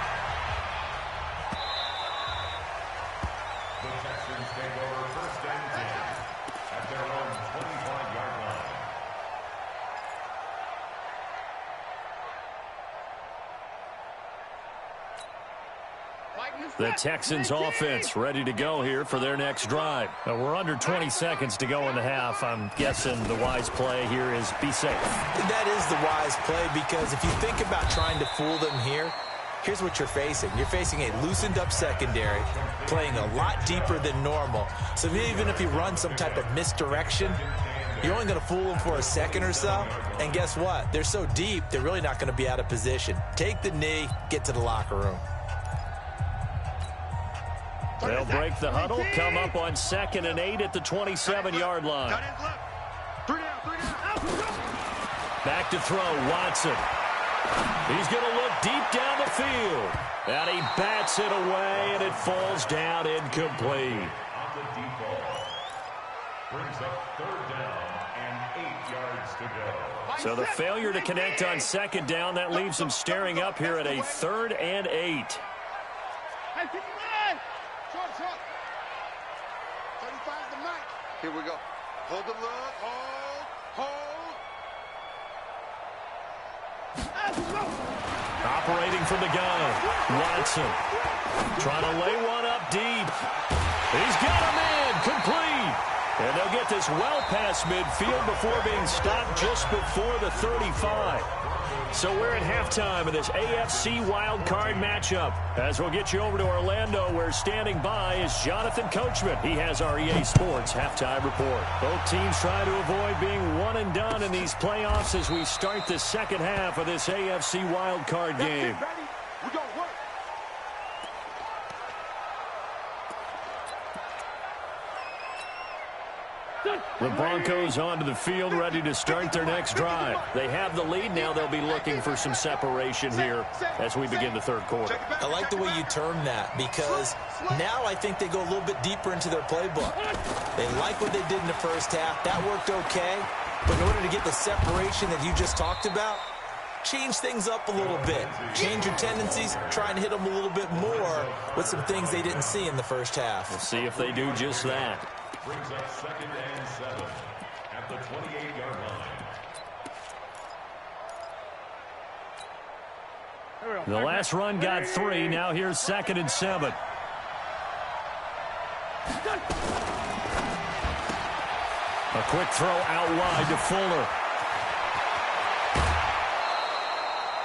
The Texans offense ready to go here for their next drive. We're under 20 seconds to go in the half. I'm guessing the wise play here is be safe. That is the wise play, because if you think about trying to fool them here, here's what you're facing. You're facing a loosened up secondary, playing a lot deeper than normal. So even if you run some type of misdirection, you're only going to fool them for a second or so. And guess what? They're so deep, they're really not going to be out of position. Take the knee, get to the locker room. They'll break the huddle, come up on 2nd and 8 at the 27-yard line. Back to throw, Watson. He's going to look deep down the field. And he bats it away, and it falls down incomplete. Brings up 3rd down and 8 yards to go. So the failure to connect on 2nd down, that leaves them staring up here at a 3rd and 8. Here we go. Hold the look. Hold. Operating from the gun, Watson. Trying to lay one up deep. He's got a man, complete. And they'll get this well past midfield before being stopped just before the 35. So we're at halftime of this AFC wildcard matchup. As we'll get you over to Orlando, where standing by is Jonathan Coachman. He has our EA Sports halftime report. Both teams try to avoid being one and done in these playoffs as we start the second half of this AFC wildcard game. We gonna work. The Broncos onto the field, ready to start their next drive. They have the lead. Now they'll be looking for some separation here as we begin the 3rd quarter. I like the way you term that, because now I think they go a little bit deeper into their playbook. They like what they did in the first half. That worked okay. But in order to get the separation that you just talked about, change things up a little bit. Change your tendencies, try and hit them a little bit more with some things they didn't see in the first half. We'll see if they do just that. Brings up 2nd and 7 at the 28-yard line. The last run got 3. Now here's 2nd and 7. A quick throw out wide to Fuller.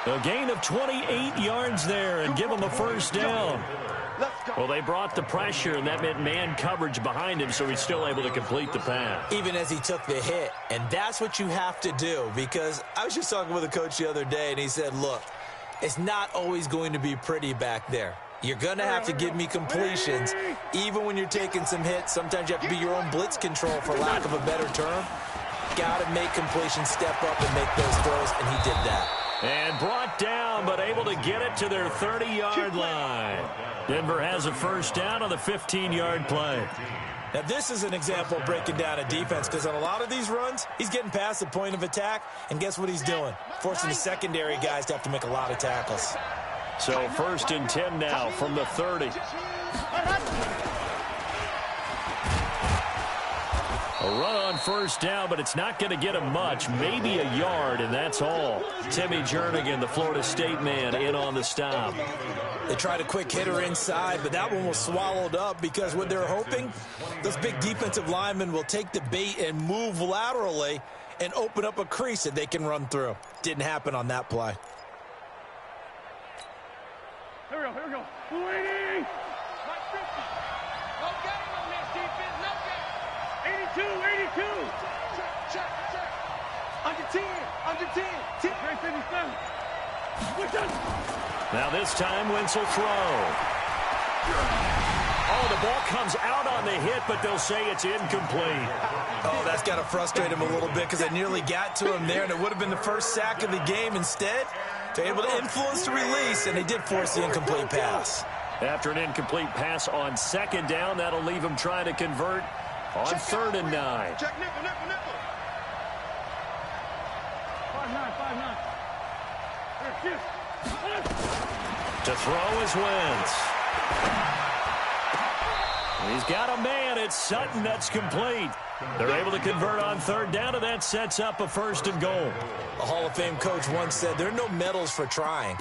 A gain of 28 yards there and give him a first down. Well, they brought the pressure, and that meant man coverage behind him, so he's still able to complete the pass. Even as he took the hit, and that's what you have to do, because I was just talking with a coach the other day, and he said, look, it's not always going to be pretty back there. You're going to have to give me completions, even when you're taking some hits. Sometimes you have to be your own blitz control, for lack of a better term. Got to make completions, step up and make those throws, and he did that. And brought down, but able to get it to their 30-yard line. Denver has a first down on the 15-yard play. Now, this is an example of breaking down a defense, because on a lot of these runs, he's getting past the point of attack, and guess what he's doing? Forcing the secondary guys to have to make a lot of tackles. So first and 10 now from the 30. A run on first down, but it's not going to get him much. Maybe a yard, and that's all. Timmy Jernigan, the Florida State man, in on the stop. They tried a quick hitter inside, but that one was swallowed up, because what they're hoping, those big defensive linemen will take the bait and move laterally and open up a crease that they can run through. Didn't happen on that play. Here we go, here we go. 280! Mike 50. No game on this defense, no game. 82, 82. Check. Under 10, under 10. 10. 57. Now this time, Wentz will throw. Oh, the ball comes out on the hit, but they'll say it's incomplete. Oh, that's got to frustrate him a little bit, because they nearly got to him there, and it would have been the first sack of the game. Instead, they're able to influence the release, and they did force the incomplete pass. After an incomplete pass on second down, that'll leave him trying to convert on third and 9. Check nickel. 5-9. Here, To throw is Wentz. He's got a man. It's Sutton. That's complete. They're able to convert on third down, and that sets up a first and goal. A Hall of Fame coach once said, there are no medals for trying.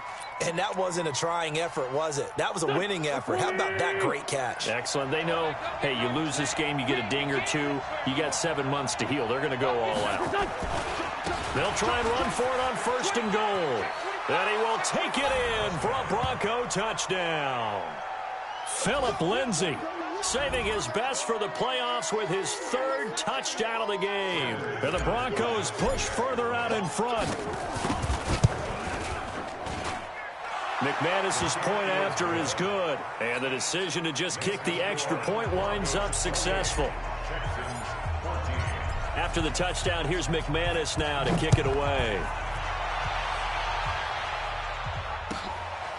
And that wasn't a trying effort, was it? That was a winning effort. How about that great catch? Excellent. They know, hey, you lose this game, you get a ding or two. You got 7 months to heal. They're going to go all out. They'll try and run for it on first and goal. And he will take it in for a Bronco touchdown. Phillip Lindsay saving his best for the playoffs with his third touchdown of the game. And the Broncos push further out in front. McManus's point after is good. And the decision to just kick the extra point winds up successful. After the touchdown, here's McManus now to kick it away.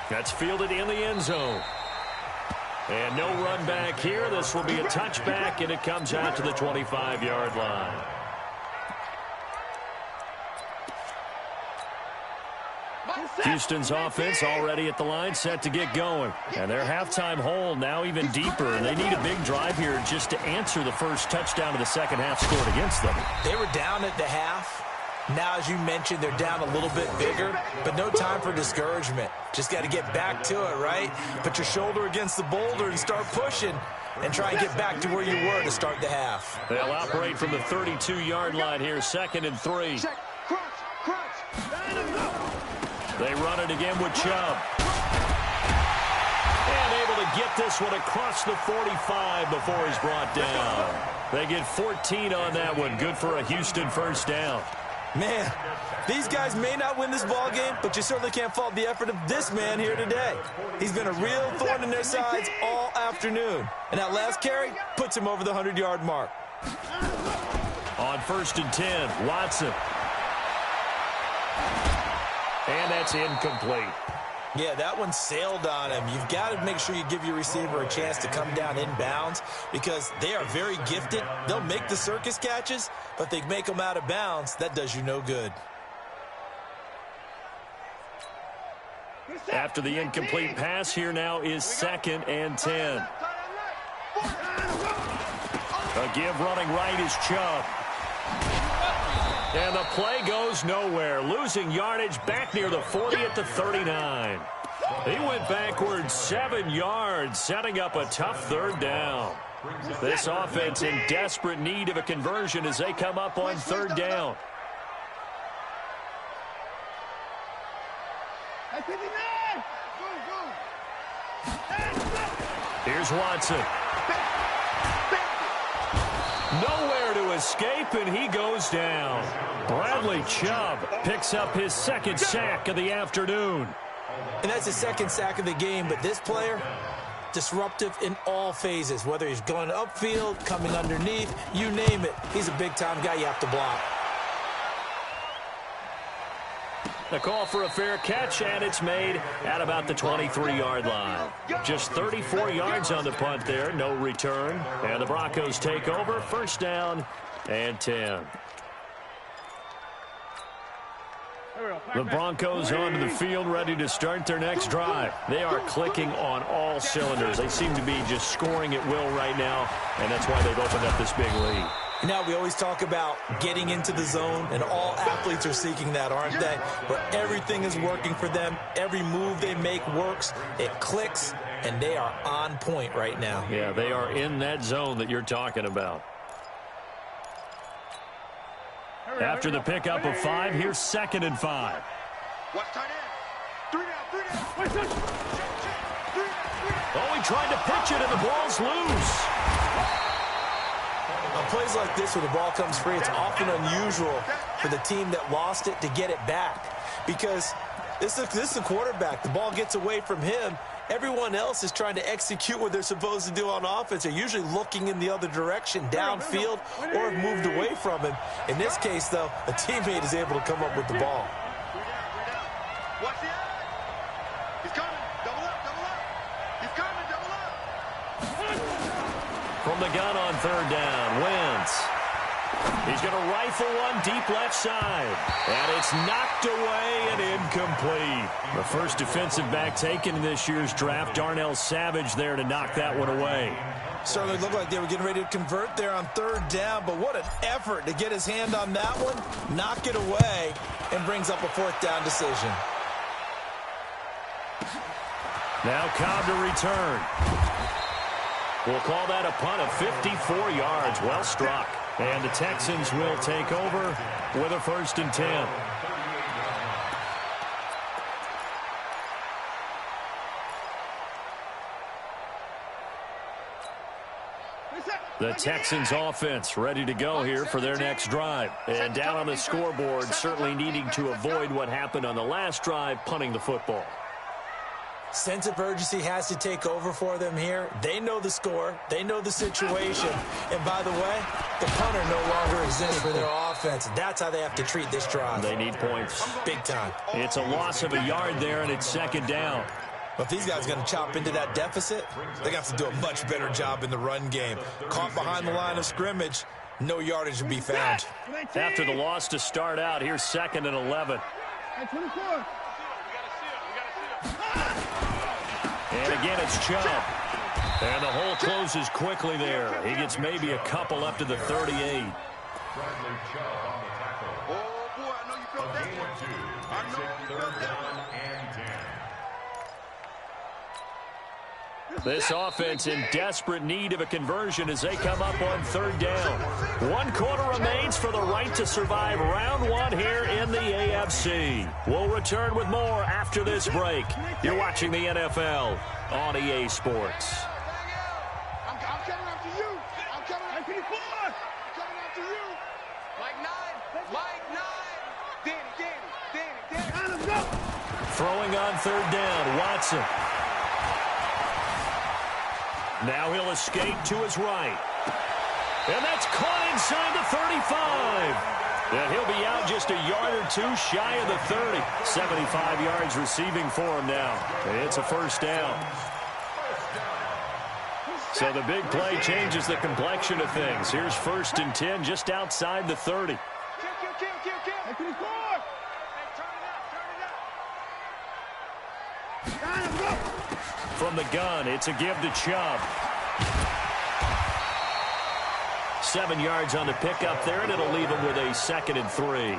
That's fielded in the end zone. And no run back here. This will be a touchback, and it comes out to the 25-yard line. Houston's offense already at the line, set to get going. And their halftime hole now even deeper, and they need a big drive here just to answer the first touchdown of the second half scored against them. They were down at the half. Now, as you mentioned, they're down a little bit bigger, but no time for discouragement. Just got to get back to it, right? Put your shoulder against the boulder and start pushing and try and get back to where you were to start the half. They'll operate from the 32-yard line here, 2nd and 3. They run it again with Chubb. And able to get this one across the 45 before he's brought down. They get 14 on that one. Good for a Houston first down. Man, these guys may not win this ball game, but you certainly can't fault the effort of this man here today. He's been a real thorn in their sides all afternoon. And that last carry puts him over the 100-yard mark. On 1st and 10, Watson. And that's incomplete. Yeah, that one sailed on him. You've got to make sure you give your receiver a chance to come down inbounds, because they are very gifted. They'll make the circus catches, but they make them out of bounds. That does you no good. After the incomplete pass, here now is 2nd and 10. A give running right is Chubb. And the play goes nowhere. Losing yardage back near the 40 at the 39. He went backwards 7 yards, setting up a tough third down. This offense in desperate need of a conversion as they come up on third down. Here's Watson. Nowhere to escape, and he goes down. Bradley Chubb picks up his second sack of the afternoon. And that's his second sack of the game, but this player, disruptive in all phases, whether he's going upfield, coming underneath, you name it. He's a big-time guy you have to block. The call for a fair catch, and it's made at about the 23-yard line. Just 34 yards on the punt there, no return. And the Broncos take over, first down and 10. The Broncos onto the field, ready to start their next drive. They are clicking on all cylinders. They seem to be just scoring at will right now, and that's why they've opened up this big lead. Now, we always talk about getting into the zone, and all athletes are seeking that, aren't they? Where everything is working for them. Every move they make works. It clicks, and they are on point right now. Yeah, they are in that zone that you're talking about. After the pickup of 5, here's 2nd and 5. Watch tight end. 3 down. Oh, he tried to pitch it, and the ball's loose. On plays like this where the ball comes free, it's often unusual for the team that lost it to get it back. Because this is the quarterback. The ball gets away from him. Everyone else is trying to execute what they're supposed to do on offense. They're usually looking in the other direction, downfield, or have moved away from him. In this case, though, a teammate is able to come up with the ball. Watch the eye. He's coming. Double up. He's coming. Double up. From the gun on 3rd down, Wentz. He's going to rifle one deep left side. And it's knocked away and incomplete. The first defensive back taken in this year's draft, Darnell Savage, there to knock that one away. Certainly looked like they were getting ready to convert there on 3rd down, but what an effort to get his hand on that one, knock it away, and brings up a 4th down decision. Now Cobb to return. We'll call that a punt of 54 yards. Well struck. And the Texans will take over with a 1st and 10. The Texans offense ready to go here for their next drive. And down on the scoreboard, certainly needing to avoid what happened on the last drive, punting the football. Sense of urgency has to take over for them here. They know the score. They know the situation. And by the way, the punter no longer exists for their offense. That's how they have to treat this drive. They need points. Big time. It's a loss of a yard there, and it's 2nd down. Well, if these guys are going to chop into that deficit, they have to do a much better job in the run game. Caught behind the line of scrimmage, no yardage to be found. After the loss to start out, here's 2nd and 11. And again, it's Chubb. And the hole closes quickly there. He gets maybe a couple up to the 38. Oh, boy, I know you felt that one. I know you felt that one. This offense in desperate need of a conversion as they come up on 3rd down. 1 quarter remains for the right to survive round 1 here in the AFC. We'll return with more after this break. You're watching the NFL on EA Sports. I'm coming after you. I'm coming after you. I'm coming after you. Mike 9. Danny. Throwing on 3rd down, Watson. Now he'll escape to his right. And that's caught inside the 35. And he'll be out just a yard or 2 shy of the 30. 75 yards receiving for him now. It's a 1st down. So the big play changes the complexion of things. Here's 1st and 10 just outside the 30. From the gun, it's a give to Chubb. 7 yards on the pickup there, and it'll leave him with a 2nd and 3.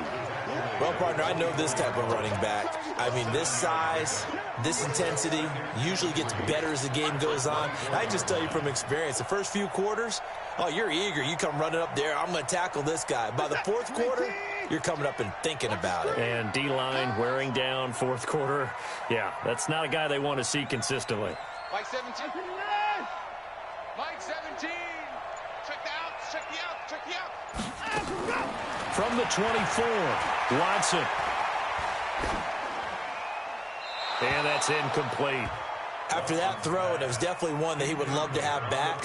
Well, partner, I know this type of running back. I mean, this size, this intensity usually gets better as the game goes on. And I just tell you from experience, the first few quarters, oh, you're eager. You come running up there, I'm going to tackle this guy. By the 4th quarter, you're coming up and thinking about it. And D-line wearing down fourth quarter. Yeah, that's not a guy they want to see consistently. Mike 17. Mike 17. Check the outs, check the outs, check the outs. From the 24, Watson. And that's incomplete. After that throw, and it was definitely one that he would love to have back,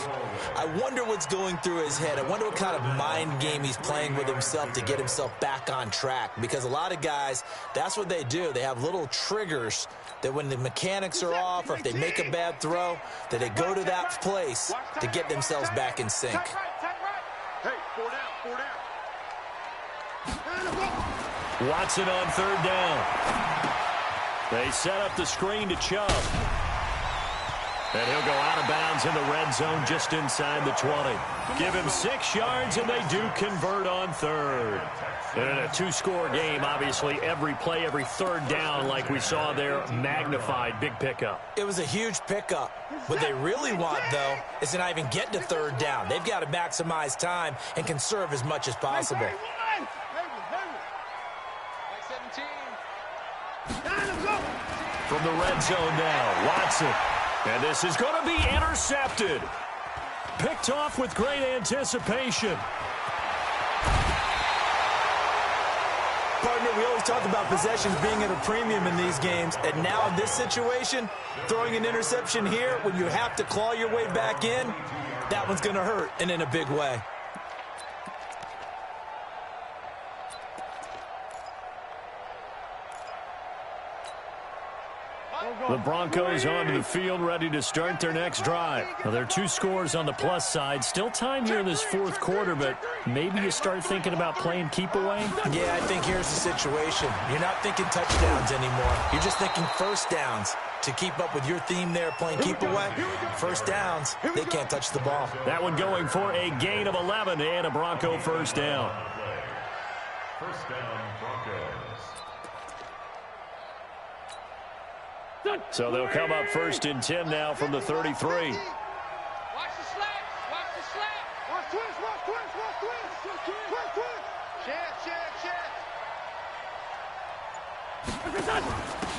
I wonder what's going through his head. I wonder what kind of mind game he's playing with himself to get himself back on track. Because a lot of guys, that's what they do. They have little triggers that when the mechanics are off or if they make a bad throw, that they go to that place to get themselves back in sync. Hey, 4 down, 4 down. Watson on third down. They set up the screen to Chubb. And he'll go out of bounds in the red zone just inside the 20. Give him 6 yards, and they do convert on third. And in a 2-score game, obviously, every play, every third down, like we saw there, magnified. Big pickup. It was a huge pickup. What they really want, though, is to not even get to third down. They've got to maximize time and conserve as much as possible. From the red zone now, Watson. And this is going to be intercepted. Picked off with great anticipation. Partner, we always talk about possessions being at a premium in these games. And now in this situation, throwing an interception here when you have to claw your way back in, that one's going to hurt, and in a big way. The Broncos onto the field, ready to start their next drive. Now, there are 2 scores on the plus side. Still time here in this fourth quarter, but maybe you start thinking about playing keep away? Yeah, I think here's the situation. You're not thinking touchdowns anymore. You're just thinking first downs. To keep up with your theme there, playing keep away, first downs, they can't touch the ball. That one going for a gain of 11 and a Bronco first down. First down, Broncos. So they'll come up first and 10 now from the 33. Watch the slap. Watch the slap. Watch twist. Watch twist. Watch twist. Twist, twist. Check.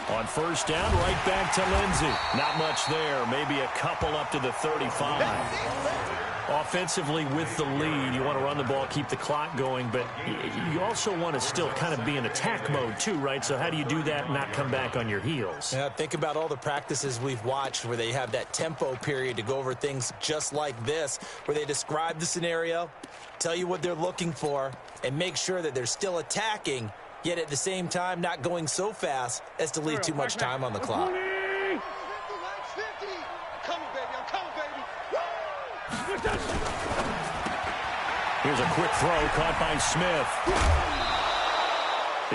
On first down, right back to Lindsey. Not much there. Maybe a couple up to the 35. Offensively with the lead, you want to run the ball, keep the clock going, but you also want to still kind of be in attack mode too, right? So how do you do that and not come back on your heels? Yeah, think about all the practices we've watched where they have that tempo period to go over things just like this, where they describe the scenario, tell you what they're looking for, and make sure that they're still attacking, yet at the same time not going so fast as to leave too much time on the clock. Here's a quick throw caught by Smith.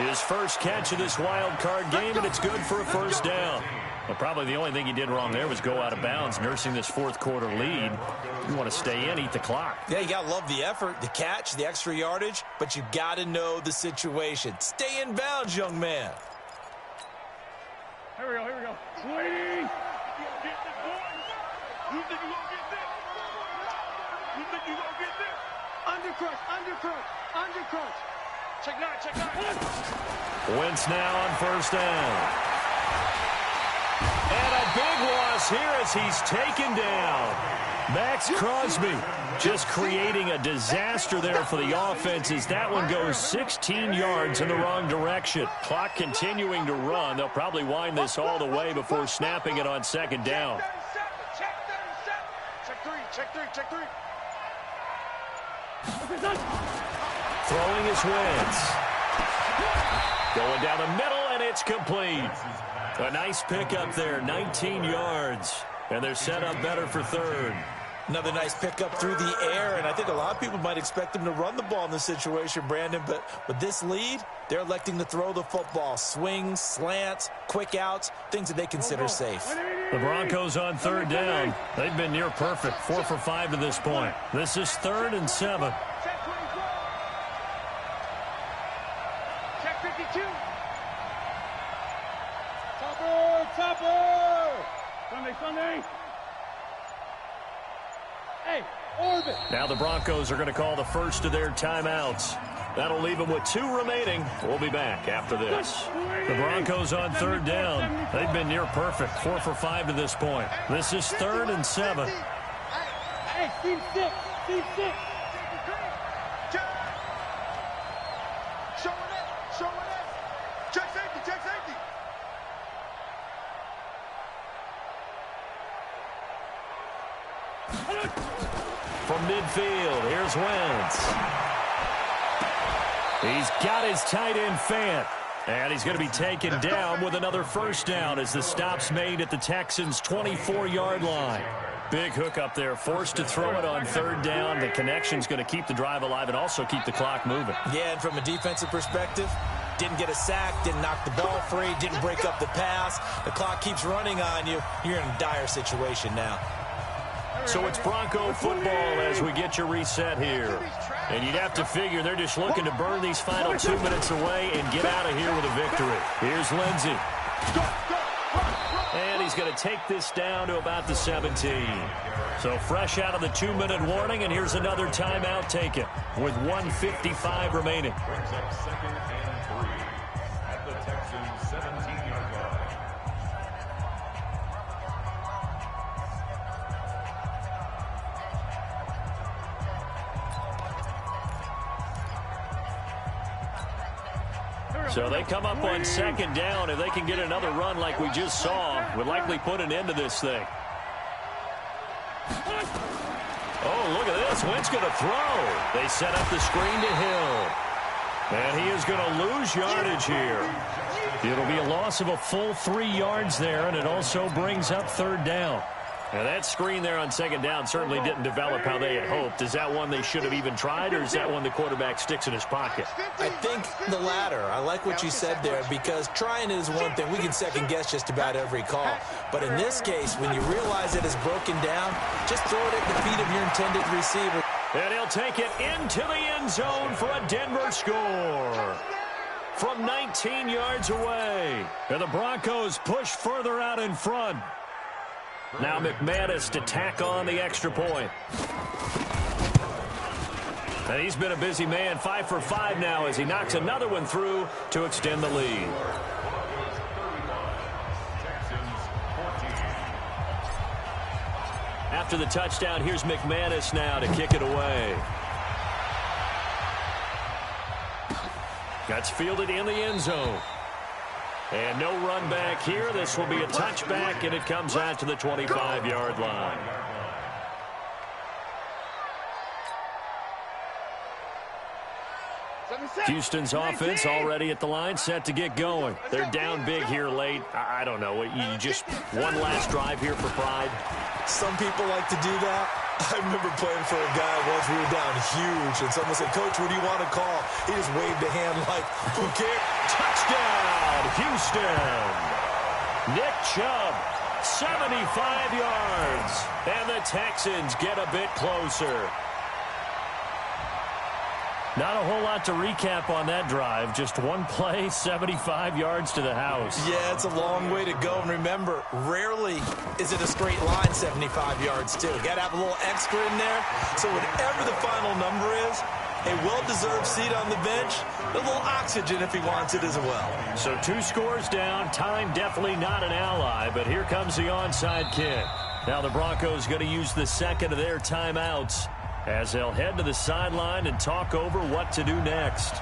His first catch of this wild card game, and it's good for a first down. Well, probably the only thing he did wrong there was go out of bounds, nursing this fourth quarter lead. You want to stay in, eat the clock. Yeah, you got to love the effort, the catch, the extra yardage, but you got to know the situation. Stay in bounds, young man. Here we go. Waiting. You think you're going to get this? You think you're going to get this? Undercrush. Check nine. Wentz now on first down. And a big loss here as he's taken down. Max Crosby just creating a disaster there for the offense as that one goes 16 yards in the wrong direction. Clock continuing to run. They'll probably wind this all the way before snapping it on second down. Check three. Throwing his Wentz. Going down the middle, and it's complete. A nice pickup there, 19 yards. And they're set up better for third. Another nice pickup through the air, and I think a lot of people might expect them to run the ball in this situation, Brandon, but with this lead, they're electing to throw the football. Swings, slants, quick outs, things that they consider safe. The Broncos on third down. They've been near perfect, 4 for 5 to this point. This is 3rd and 7. Check 52. Topper. Sunday. Hey, orbit. Now the Broncos are going to call the first of their timeouts. That'll leave them with 2 remaining. We'll be back after this. The Broncos on 3rd down. They've been near perfect, 4 for 5 to this point. This is 3rd and 7. Hey, team 6. Team 6. Show it. Check safety. From midfield, here's Wentz. He's got his tight end Fant. And he's going to be taken down with another first down as the stop's made at the Texans' 24-yard line. Big hook up there, forced to throw it on 3rd down. The connection's going to keep the drive alive and also keep the clock moving. Yeah, and from a defensive perspective, didn't get a sack, didn't knock the ball free, didn't break up the pass. The clock keeps running on you. You're in a dire situation now. So it's Bronco football as we get you reset here. And you'd have to figure they're just looking to burn these final 2 minutes away and get out of here with a victory. Here's Lindsey. And he's going to take this down to about the 17. So fresh out of the 2-minute warning, and here's another timeout taken with 1:55 remaining. Brings up 2nd and 3 at the Texans' 17-yard line. So they come up on 2nd down. If they can get another run like we just saw, would likely put an end to this thing. Oh, look at this. Wentz going to throw. They set up the screen to Hill. And he is going to lose yardage here. It'll be a loss of a full 3 yards there, and it also brings up 3rd down. Now, that screen there on 2nd down certainly didn't develop how they had hoped. Is that one they should have even tried, or is that one the quarterback sticks in his pocket? I think the latter. I like what you said there, because trying is one thing. We can second-guess just about every call. But in this case, when you realize it is broken down, just throw it at the feet of your intended receiver. And he'll take it into the end zone for a Denver score from 19 yards away. And the Broncos push further out in front. Now McManus to tack on the extra point. And he's been a busy man, 5 for 5 now as he knocks another one through to extend the lead. After the touchdown, here's McManus now to kick it away. That's fielded in the end zone. And no run back here. This will be a touchback, and it comes out to the 25-yard line. Houston's offense already at the line, set to get going. They're down big here late. I don't know. You just one last drive here for pride. Some people like to do that. I remember playing for a guy once. We were down huge, and someone said, "Coach, what do you want to call?" He just waved a hand like, "Who cares?" Touchdown, Houston. Nick Chubb, 75 yards. And the Texans get a bit closer. Not a whole lot to recap on that drive. Just one play, 75 yards to the house. Yeah, it's a long way to go. And remember, rarely is it a straight line 75 yards, too. Got to have a little extra in there. So whatever the final number is, a well-deserved seat on the bench, a little oxygen if he wants it as well. So 2 scores down. Time definitely not an ally, but here comes the onside kick. Now the Broncos going to use the second of their timeouts as they'll head to the sideline and talk over what to do next.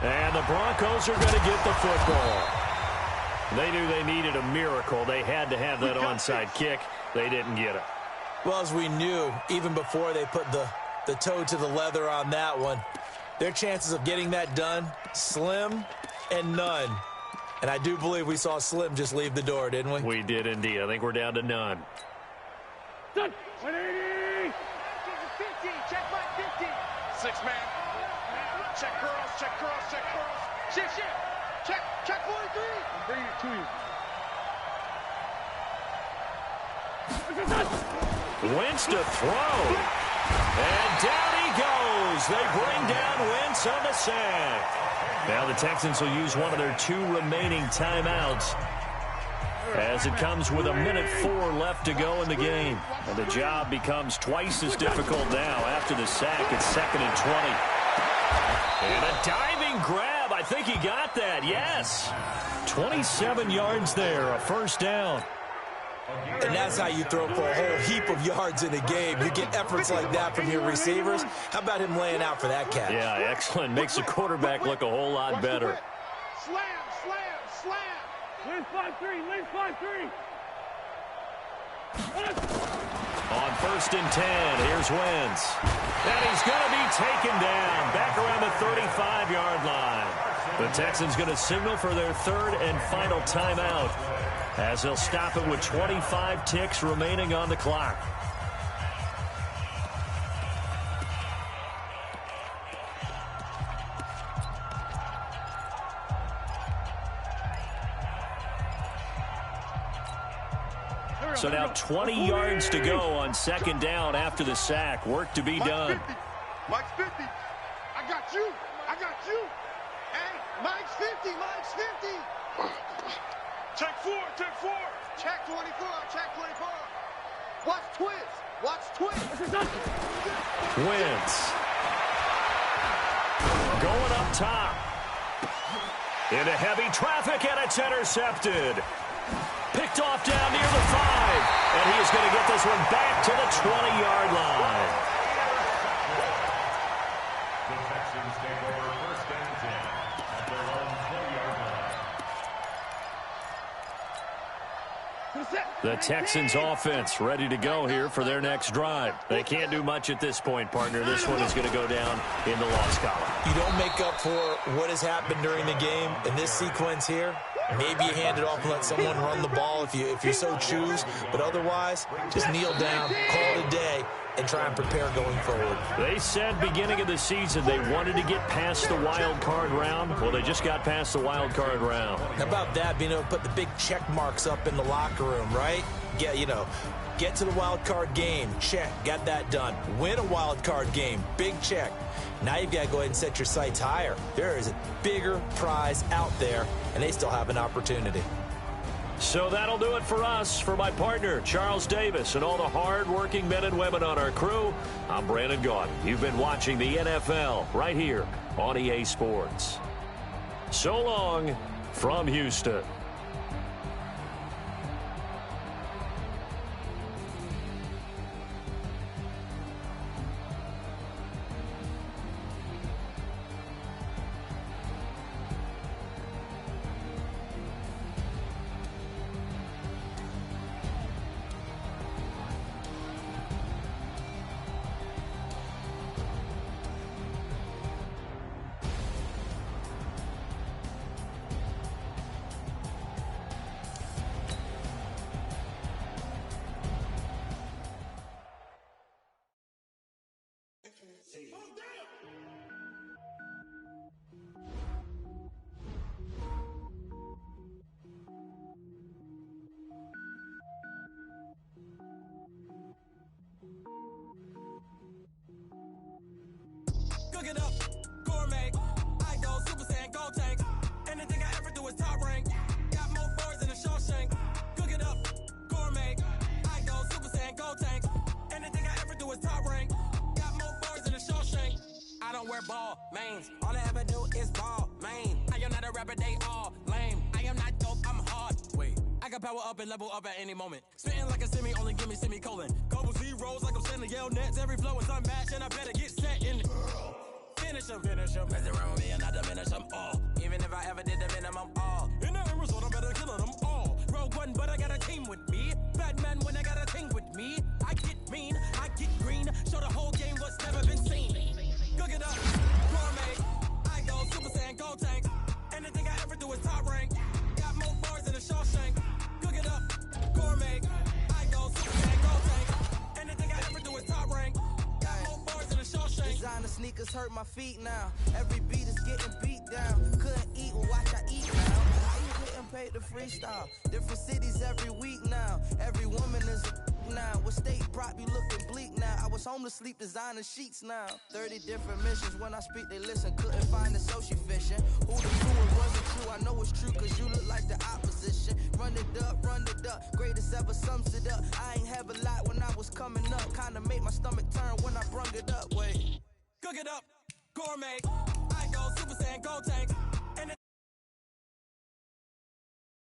And the Broncos are going to get the football. They knew they needed a miracle. They had to have that onside kick. They didn't get it. Well, as we knew, even before they put the toe to the leather on that one, their chances of getting that done, slim and none. And I do believe we saw Slim just leave the door, didn't we? We did indeed. I think we're down to none. 180! 50, check my 50. 6-man. Check curls, check curls, check curls. Shift. Check 43. I'm bringing it to you. Wentz to throw. And down he goes. They bring down Wentz on the sack. Now the Texans will use one of their 2 remaining timeouts. as it comes with 1:04 left to go in the game. And the job becomes twice as difficult now after the sack. It's 2nd and 20. And a diving grab. I think he got that. Yes. 27 yards there, a first down. And that's how you throw for a whole heap of yards in a game. You get efforts like that from your receivers. How about him laying out for that catch? Yeah, excellent. Makes the quarterback look a whole lot better. Slam, slam, slam. Lynn 5-3, Lynn 5-3. On 1st and 10, here's Wentz. And he's going to be taken down back around the 35-yard line. The Texans going to signal for their 3rd and final timeout, as they'll stop it with 25 ticks remaining on the clock. So now 20 yards to go on 2nd down after the sack. Work to be done. Mike's 50. I got you. I got you. Hey, Mike's 50. Mike's 50. Check 4. Check 4. Check 24. Check 24. Watch twins. Watch twins. Wentz. Going up top. Into heavy traffic, and it's intercepted. Picked off down near the 5. And he is going to get this one back to the 20-yard line. The Texans take over 1st and 10 at their own 20-yard line. The Texans offense ready to go here for their next drive. They can't do much at this point, partner. This one is going to go down in the loss column. You don't make up for what has happened during the game in this sequence here. Maybe you hand it off and let someone run the ball if you so choose. But otherwise, just kneel down, call it a day, and try and prepare going forward. They said beginning of the season they wanted to get past the wild card round. Well, they just got past the wild card round. How about that, being able to put the big check marks up in the locker room, right? Get to the wild card game, check, got that done. Win a wild card game, big check. Now you've got to go ahead and set your sights higher. There is a bigger prize out there, and they still have an opportunity. So that'll do it for us. For my partner, Charles Davis, and all the hard-working men and women on our crew, I'm Brandon Gaudin. You've been watching the NFL right here on EA Sports. So long from Houston. Cook it up, gourmet. I go Super Saiyan, go tank. Anything I ever do is top rank. Got more boards than a Shawshank. Cook it up, gourmet. I go Super Saiyan, go tank. Anything I ever do is top rank. Got more boards than a Shawshank. I don't wear ball mains. All I ever do is ball main. I am not a rapper, they all lame. I am not dope, I'm hard. Wait, I got power up and level up at any moment. Spitting like a semi, only give me semicolon. Couple zeros like I'm sending yell nets. Every flow is unmatched and I better get set in. Finish them. Mess around with me and I diminish them all. Even if I ever did the minimum all. In the end result, I better kill them all. Rogue one, but I got a team with me. Bad man when I got a thing with me. I get mean, I get green. Show the whole game what's never been seen. Cook it up, gourmet. I go Super Saiyan, go tank. Anything I ever do is top rank. Got more bars than a Shawshank. Cook it up, gourmet. I go Super Saiyan, go tank. Anything I ever do is top rank. Designer sneakers hurt my feet now. Every beat is getting beat down. Couldn't eat, well watch I eat now. How you couldn't pay the freestyle? Different cities every week now. Every woman is a now. With state prop, you looking bleak now. I was home to sleep, designer sheets now. 30 different missions, when I speak, they listen. Couldn't find it, so she fishing. Who the true and wasn't true, I know it's true, cause you look like the opposition. Run it up, greatest ever sums it up. I ain't have a lot when I was coming up. Kinda made my stomach turn when I brung it up. Wait. Cook it up, gourmet. I go Super Saiyan, go tank.